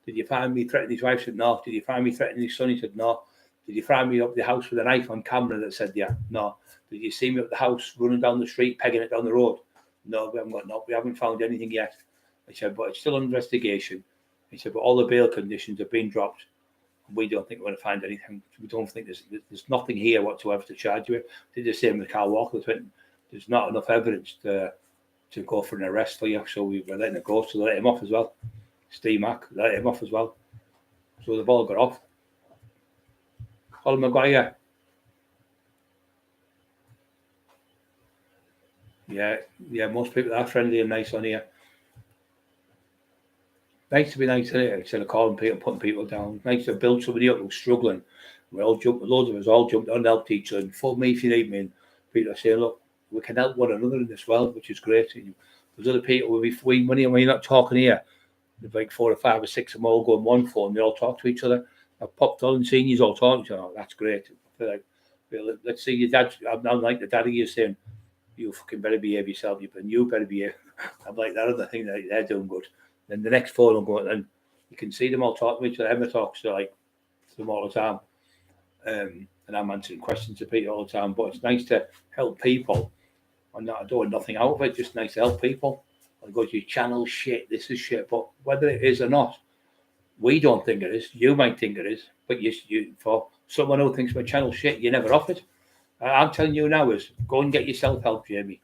A: Did you find me threatening his wife? He said, no. Did you find me threatening his son? He said, no. Did you find me up the house with a knife on camera that said, yeah? No. Did you see me up the house running down the street, pegging it down the road? No, we haven't found anything yet. I said, but it's still under investigation. He said, but all the bail conditions have been dropped. We don't think we're going to find anything. We don't think there's nothing here whatsoever to charge you with. Did the same with Carl Walker. There's not enough evidence to go for an arrest for you, so we were letting it go. So they let him off as well. Steve Mack let him off as well. So they've all got off. Colin Maguire. Yeah, most people are friendly and nice on here. Nice to be nice, isn't it? Instead of calling people, putting people down. Nice to build somebody up who's struggling. Loads of us all jumped on and helped each other. And phone me if you need me. And people are saying, look, we can help one another in this world, which is great. And there's other people with free money, and when you're not talking here, there's like 4 or 5 or 6 of them all go on one phone, they all talk to each other. I've popped on and seen you all talking to each other. Oh, that's great. I feel like, let's see your dad. I'm now like the daddy you're saying, you fucking better behave yourself, you better behave. I'm like that other thing that they're doing good. Then the next phone will go, and you can see them all talking to each other. Emma talks to them all the time. And I'm answering questions to people all the time. But it's nice to help people. I'm not doing nothing out of it, just nice to help people. I go to your channel, shit, this is shit. But whether it is or not, we don't think it is. You might think it is. But you for someone who thinks my channel shit, you never off it. I'm telling you now is go and get yourself help, Jamie.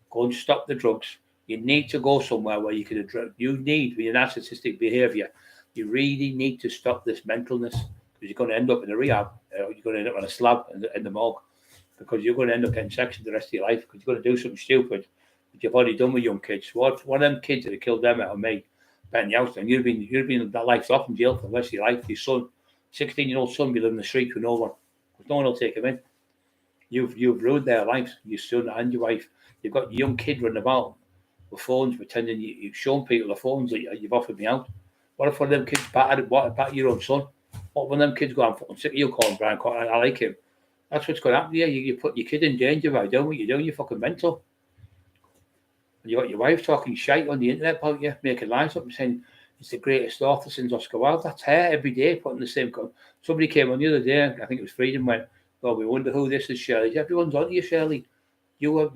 A: Go and stop the drugs. You need to go somewhere where you can address. You need, with your narcissistic behaviour, you really need to stop this mentalness, because you're going to end up in a rehab. You're going to end up on a slab in the morgue, because you're going to end up getting sectioned the rest of your life, because you're going to do something stupid that you've already done with young kids. One of them kids that have killed them out of me, betting you out, and you've been that life's off in jail for the rest of your life. Your son, 16-year-old son, be living in the street with no one, because no one will take him in. You've ruined their lives, your son and your wife. You've got a young kid running about with phones, pretending you've shown people the phones that you've offered me out. What if one of them kids battered your own son? What if one of them kids go, I'm fucking sick of you calling Brian Cockerill, I like him. That's what's going to happen here. You put your kid in danger by doing what you're doing. You're fucking mental. And you got your wife talking shite on the internet about you, making lies up and saying it's the greatest author since Oscar Wilde. That's her every day putting the same. Somebody came on the other day, I think it was Freedom, went, well, we wonder who this is, Shirley. Everyone's on you, Shirley. You're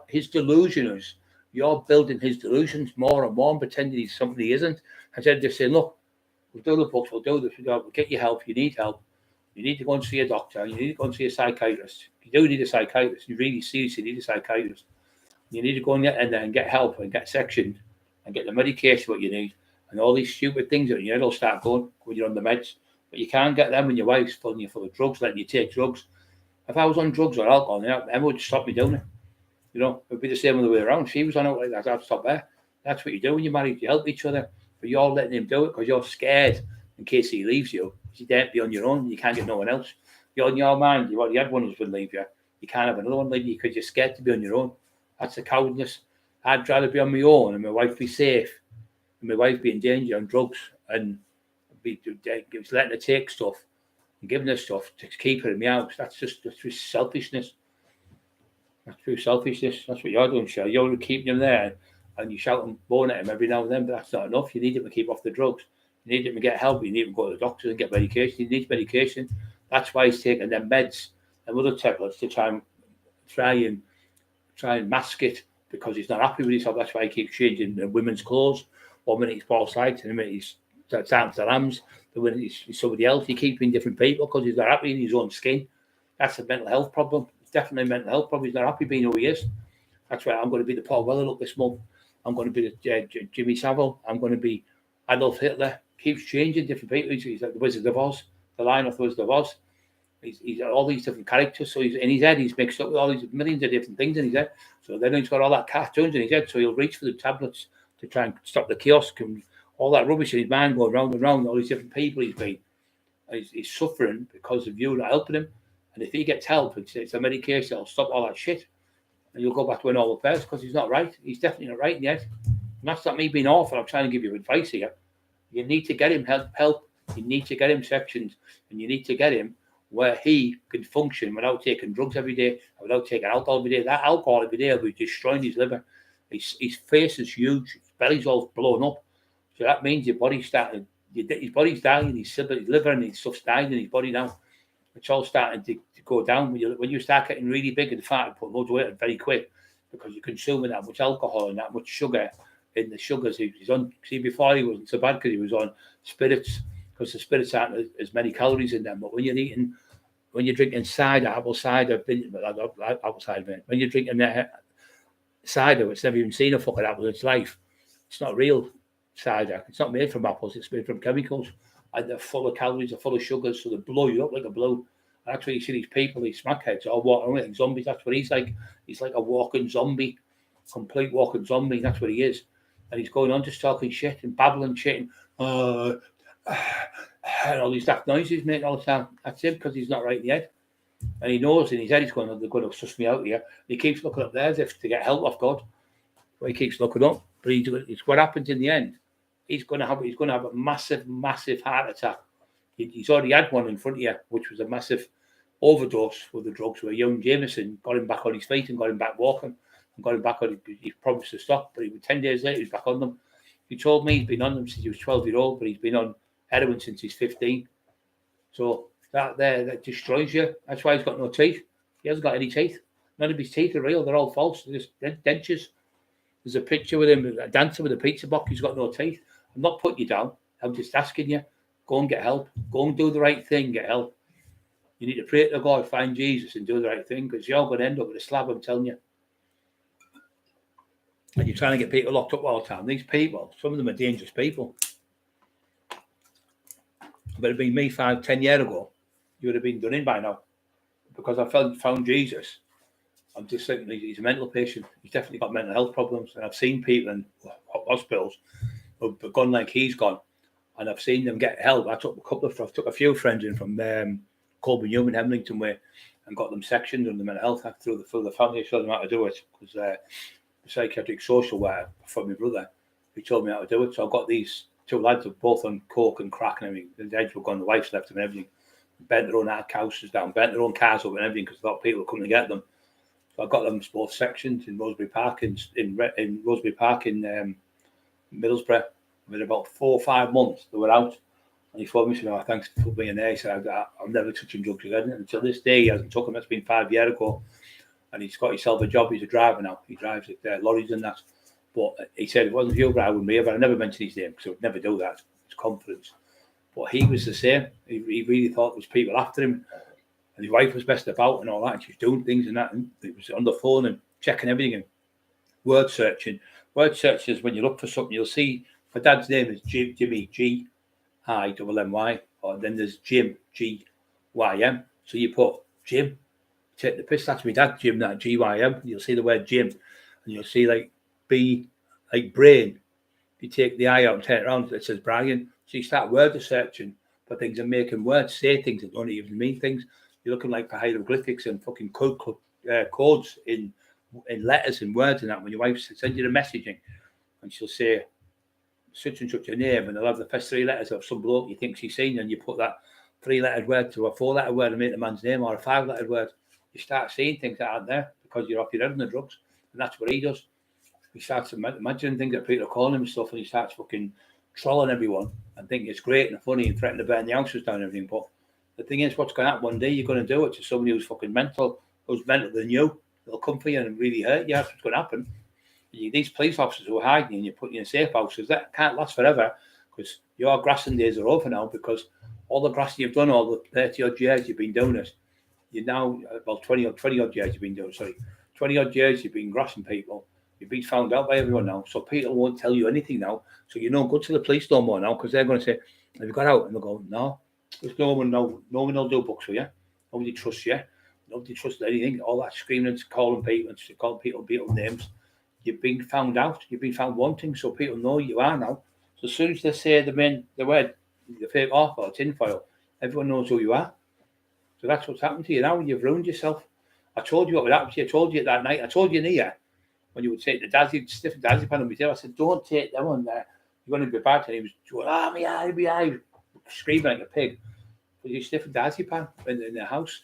A: his delusions. You're building his delusions more and more and pretending he's something he isn't. Instead of just saying, look, we'll do the books, we'll do this, we'll get you help. You need help. You need to go and see a doctor. You need to go and see a psychiatrist. You do need a psychiatrist. You really seriously need a psychiatrist. You need to go and get in there and get help and get sectioned and get the medication what you need. And all these stupid things that you'll start going when you're on the meds. But you can't get them when your wife's filling you full of drugs, letting you take drugs. If I was on drugs or alcohol, Emma would stop me doing it. It would be the same other way around. If she was on it like that, I'd stop there. That's what you do when you're married. You help each other. But you're letting him do it because you're scared in case he leaves you. You can't be on your own. You can't get no one else. You're in your mind. You've already had one husband leave you. You can't have another one leave you because you're scared to be on your own. That's the cowardness. I'd rather be on my own and my wife be safe and my wife be in danger on drugs and be letting her take stuff and giving her stuff to keep her in my house. That's just selfishness. That's true selfishness. That's what you're doing, Shell. You're keeping him there and you shout and moan at him every now and then, but that's not enough. You need him to keep off the drugs. You need him to get help. You need him to go to the doctor and get medication. He needs medication. That's why he's taking them meds and other tablets to try and mask it, because he's not happy with himself. That's why he keeps changing the women's clothes. 1 minute he's Paul Sykes, and 1 minute he's down to the Lambs. The minute he's somebody else. He keeps being different people because he's not happy in his own skin. That's a mental health problem. It's definitely a mental health problem. He's not happy being who he is. That's why I'm going to be the Paul Weller up this month. I'm going to be the Jimmy Savile. I'm going to be Adolf Hitler. Keeps changing different people. He's like the Wizard of Oz, the Lion of the Wizard of Oz. He's got all these different characters. So he's in his head, he's mixed up with all these millions of different things in his head. So then he's got all that cartoons in his head. So he'll reach for the tablets to try and stop the kiosk and all that rubbish in his mind going round and round. All these different people he's been. He's suffering because of you not helping him. And if he gets help, it's a medication that'll stop all that shit. And you'll go back to a normal person, because he's not right. He's definitely not right yet. And that's not me being awful. I'm trying to give you advice here. You need to get him help. You need to get him sections, and you need to get him where he can function without taking drugs every day, without taking alcohol every day. That alcohol every day will be destroying his liver. His face is huge. His belly's all blown up. So that means your body's starting. His body's dying. His liver and his stuff's dying in his body now. It's all starting to go down. When you start getting really big and fat and put loads of weight on very quick, because you're consuming that much alcohol and that much sugar in the sugars he's on. See, before he wasn't so bad because he was on spirits, because the spirits aren't as many calories in them. But when you're drinking cider, apple cider, when you're drinking cider, it's never even seen a fucking apple in its life. It's not real cider. It's not made from apples. It's made from chemicals. And they're full of calories, they're full of sugars, so they blow you up like a balloon. And that's why you see these people, these smackheads, all walking around like zombies. That's what he's like. He's like a walking zombie, complete walking zombie. That's what he is. And he's going on just talking shit and babbling shit and all these daft noises, mate, all the time. That's him, because he's not right in the head. And he knows in his head he's going, they're going to suss me out here. And he keeps looking up there as if to get help off God. But he keeps looking up. But it's what happens in the end. He's going to have a massive, massive heart attack. He's already had one in front of you, which was a massive overdose with the drugs, where young Jameson got him back on his feet and got him back walking and got him back on. He promised to stop, but 10 days later, he was back on them. He told me he's been on them since he was 12-year-old, but he's been on heroin since he's 15. So that destroys you. That's why he's got no teeth. He hasn't got any teeth. None of his teeth are real. They're all false. They're just dentures. There's a picture with him, a dancer with a pizza box. He's got no teeth. I'm not putting you down. I'm just asking you, go and get help. Go and do the right thing, get help. You need to pray to God, find Jesus and do the right thing, because you're going to end up with a slab, I'm telling you. And you're trying to get people locked up all the time. These people, some of them are dangerous people. If it had been me 5-10 years ago, you would have been done in by now. Because I found Jesus. I'm just thinking he's a mental patient. He's definitely got mental health problems. And I've seen people in hospitals who've gone like he's gone, and I've seen them get help. I took a few friends in from Colby Newman, Hemlington way, and got them sectioned on the mental health act through the family. I showed them how to do it, because the psychiatric social worker from my brother, he told me how to do it. So I've got these two lads who are both on coke and crack and everything. The dads were gone, the wife's left them and everything. Bent their own houses down, bent their own cars up and everything, because they thought people were coming to get them. So I got them both sectioned in Rosebery Park in Rosebery Park in Middlesbrough. Within about 4 or 5 months, they were out. And he phoned me and said, thanks for being there. He said, I'm never touching drugs again. And until this day, he hasn't took them. That's been 5 years ago. And he's got himself a job. He's a driver now. He drives lorries and that. But he said, it wasn't you, but I wouldn't be here. But I never mentioned his name, because I would never do that. It's confidence. But he was the same. He really thought there was people after him. And his wife was messed about and all that. And she was doing things and that. And he was on the phone and checking everything and word searching. Word search is when you look for something, you'll see my dad's name is Jimmy, G-I-M-M-Y. Or then there's Jim, G-Y-M. So you put Jim, take the piss. That's my dad, Jim, that G-Y-M. You'll see the word Jim. And you'll see like B, like brain. If you take the I out and turn it around, it says Brian. So you start word searching for things and making words say things that don't even mean things. You're looking like for hieroglyphics and fucking codes in letters and words and that. When your wife sends you the messaging and she'll say such and such a name, and they'll have the first 3 letters of some bloke you think she's seen, and you put that 3-lettered word to a 4-letter word and make the man's name, or a 5-lettered word. You start seeing things that aren't there because you're off your head on the drugs. And that's what he does. He starts imagining things that people are calling him and stuff, and he starts fucking trolling everyone and thinking it's great and funny and threatening to burn the houses down and everything. But the thing is, what's going to happen one day, you're going to do it to somebody who's fucking mental, who's mental than you. They'll come for you and really hurt you. That's what's going to happen. These police officers who are hiding you and you're putting you in safe houses, that can't last forever, because your grassing days are over now, because all the grassing you've done, all the 30 odd years you've been doing it, you're now, well, 20 odd years you've been doing it, 20 odd years you've been grassing people. You've been found out by everyone now, so people won't tell you anything now. So you're no good to the police no more now, because they're going to say, have you got out? And they'll go, no, there's no one will do books for you. Nobody trusts you. Nobody trusts anything. All that screaming and calling people names. You've been found out. You've been found wanting, so people know you are now. So as soon as they say the word, the fake offer or tinfoil, everyone knows who you are. So that's what's happened to you now. You've ruined yourself. I told you what would happen to you. I told you that night. I told you in here when you would take the Dazzy, stiff Dazzy pan on me. I said, don't take them on there. You're going to be bad. And he was going, my eye, screaming like a pig. But you stiff Dazzy pan in the house.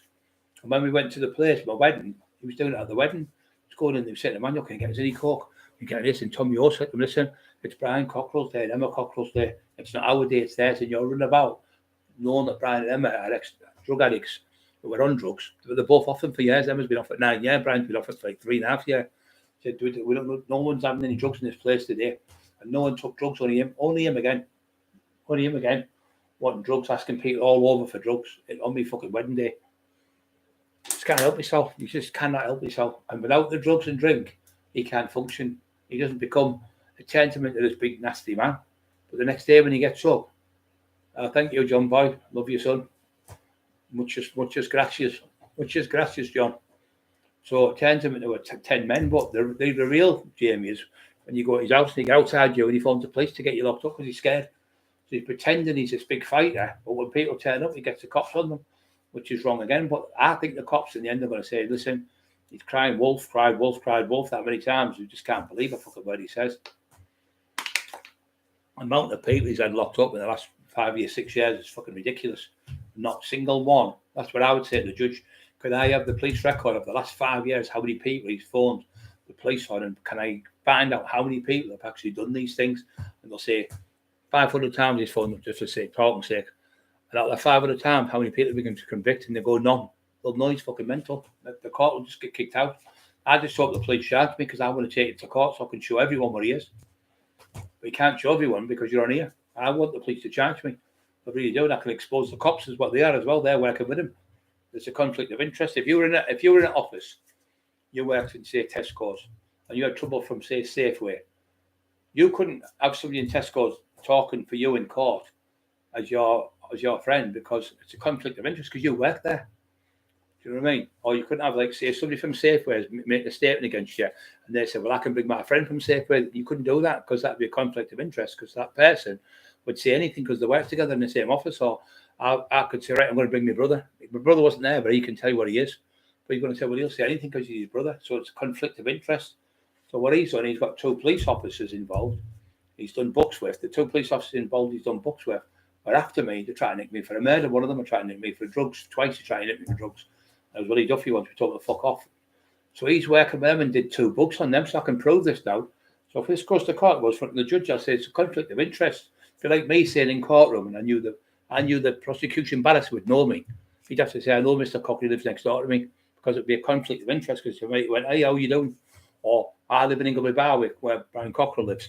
A: And when we went to the place, my wedding, he was doing it at the wedding. He was going in, they were saying to the man, you can get us any coke. You can get this. And Tom York said to him, listen, it's Brian Cockerill's day, Emma Cockerill's day. It's not our day, it's theirs. And you're running about knowing that Brian and Emma are drug addicts who were on drugs. They're both off them for years. Emma's been off for 9 years. Brian's been off for like 3.5 years. Said, we don't, no one's having any drugs in this place today. And no one took drugs, only him again. Wanting drugs, asking people all over for drugs on me fucking wedding day. Just can't help yourself. You just cannot help yourself. And without the drugs and drink, he can't function. He doesn't become a gentleman to this big nasty man. But the next day when he gets up, thank you, John Boy. Love you, son. Muchas gracias. Muchas gracias, John. So it turns him into 10 men, but the real Jamie is when you go to his house and he gets outside you and he phones the police to get you locked up because he's scared. So he's pretending he's this big fighter, but when people turn up, he gets the cops on them, which is wrong again. But I think the cops in the end are going to say, listen, he's crying wolf, cried wolf that many times. We just can't believe a fucking word he says. The amount of people he's had locked up in the last 5 years, 6 years is fucking ridiculous. Not a single one. That's what I would say to the judge. Could I have the police record of the last 5 years, how many people he's phoned the police on, and can I find out how many people have actually done these things? And they'll say 500 times he's phoned them just for talking sake. And out of that 500 times, how many people have we going to convict? And they go, none. They'll know he's fucking mental. The court will just get kicked out. I just hope the police charge me because I want to take it to court so I can show everyone what he is. But you can't show everyone because you're on here. I want the police to charge me. I really do. And I can expose the cops as what they are as well. They're working with him. There's a conflict of interest. If you were in an office, you worked in, say, Tesco's, and you had trouble from, say, Safeway, you couldn't have somebody in Tesco's talking for you in court as your friend because it's a conflict of interest because you work there. Do you know what I mean? Or you couldn't have, like, say, somebody from Safeway make a statement against you, and they say, well, I can bring my friend from Safeway. You couldn't do that because that would be a conflict of interest because that person would say anything because they work together in the same office. Or I could say, right, I'm going to bring my brother. My brother wasn't there, but he can tell you what he is. But he's going to say, well, he'll say anything because he's his brother. So it's a conflict of interest. So what he's done, he's got 2 police officers involved. He's done books with. The 2 police officers involved, he's done books with. But after me, they're trying to nick me for a murder. One of them are trying to nick me for drugs. Twice they're trying to nick me for drugs. That was Willie Duffy once. We told him to fuck off. So he's working with them and did 2 books on them. So I can prove this now. So if this goes to court, goes front of the judge, I'll say it's a conflict of interest. If you're like me saying in courtroom and I knew the prosecution barrister would know me, he'd have to say, I know Mr. Cockerill lives next door to me, because it'd be a conflict of interest because you might went, hey, how are you doing? Or I live in Ingleby Barwick where Brian Cockerill lives.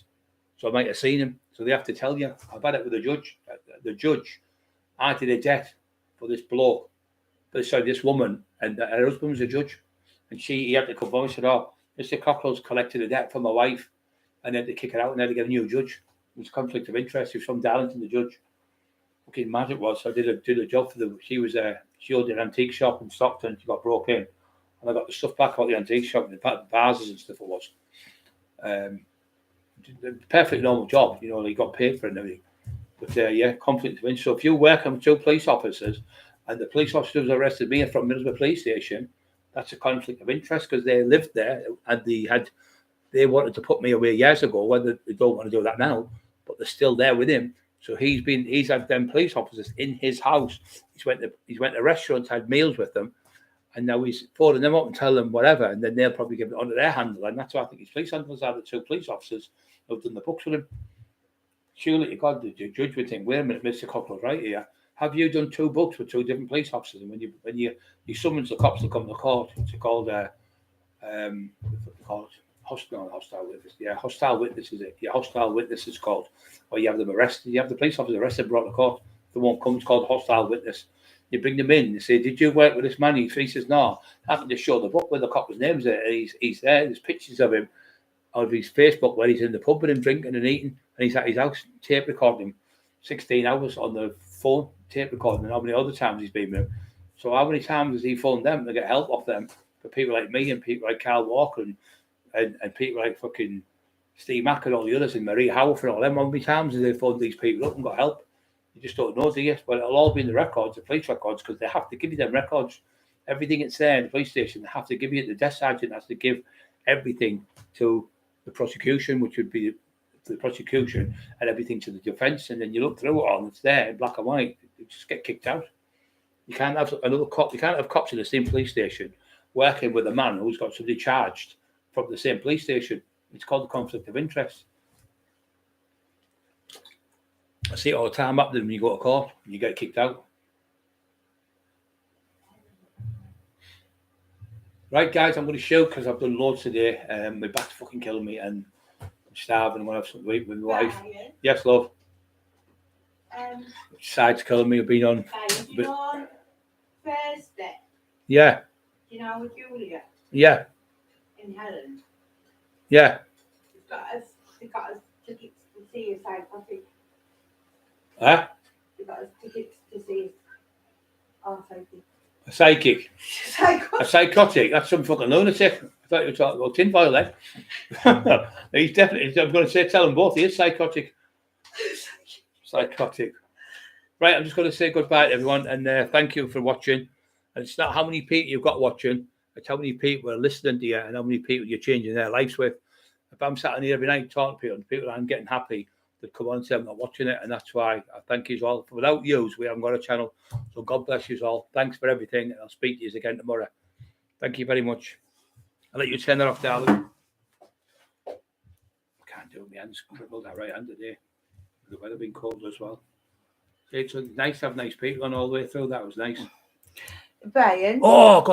A: So I might have seen him. So they have to tell you. I've had it with the judge. The judge, I did a debt for this bloke. This woman, and her husband was a judge. And he had to come home and said, oh, Mr. Cockerill's collected a debt for my wife. And they had to kick her out and they had to get a new judge. It was a conflict of interest. He was from Darlington, the judge. Fucking mad it was. So I did a job for them. She owned an antique shop in Stockton. She got broke in. And I got the stuff back out the antique shop, and the vases and stuff it was. Perfectly normal job, you know, he got paid for it and everything. But conflict of interest. So if you work with 2 police officers and the police officers arrested me from Middlesbrough Police Station, that's a conflict of interest because they lived there and they wanted to put me away years ago, whether they don't want to do that now, but they're still there with him. So he's had them police officers in his house. He's went to restaurants, had meals with them, and now he's phoning them up and telling them whatever, and then they'll probably give it onto their handler. And that's why I think his police handlers are the 2 police officers who've done the books with him. Surely to God, the judge would think, wait a minute, Mr. Cockerill, right here. Have you done 2 books with 2 different police officers? And when you summons the cops to come to court, it's called hostile witness. Yeah, hostile witness is it? Yeah, hostile witness is called. Or you have them arrested. You have the police officer arrested, brought to court. The one comes called hostile witness. You bring them in. You say, "Did you work with this man?" He says, "No." I have to show the book where the cop's name's there. He's there. There's pictures of him on his Facebook where he's in the pub with him drinking and eating, and he's at his house tape recording him 16 hours on the phone tape recording. And how many other times he's been with him? So how many times has he phoned them to get help off them? For people like me and people like Carl Walker and people like fucking Steve Mack and all the others and Marie Howarth and all them, how many times have they phoned these people up and got help? You just don't know, do you? But it'll all be in the records, the police records, because they have to give you them records. Everything that's there in the police station, they have to give you. The desk sergeant has to give everything to the prosecution, which would be the prosecution, and everything to the defence. And then you look through it all, and it's there in black and white. You just get kicked out. You can't have another cop. You can't have cops in the same police station working with a man who's got somebody charged from the same police station. It's called the conflict of interest. I see it all the time happening when you go to court and you get kicked out. Right, guys, I'm going to shoot because I've done loads today. My back's fucking killing me and I'm starving. I want to have something to eat with my wife. Yes, love. Side's killing me. I've been on.
B: You know, on Thursday.
A: Yeah.
B: You know, with Julia.
A: Yeah.
B: In Helen.
A: Yeah.
B: They got us tickets to see a psychotic.
A: Huh?
B: They got us tickets to see psychic.
A: A psychic.
B: Psychotic.
A: A psychotic. That's some fucking lunatic. I thought you were talking about tinfoil then. He's definitely, I'm going to say, tell them both, he is psychotic. Psychotic. Right, I'm just going to say goodbye to everyone and thank you for watching. And it's not how many people you've got watching, it's how many people are listening to you and how many people you're changing their lives with. If I'm sat in here every night talking to people and people aren't getting happy, they come on and say I'm not watching it, and that's why I thank you all. Without you, we haven't got a channel. So God bless you all. Thanks for everything, and I'll speak to you again tomorrow. Thank you very much. I'll let you turn that off, darling. I can't do it. My hands crippled that right hand today. The weather been cold as well. It's nice to have nice people on all the way through. That was nice.
B: Brian.
A: Oh God.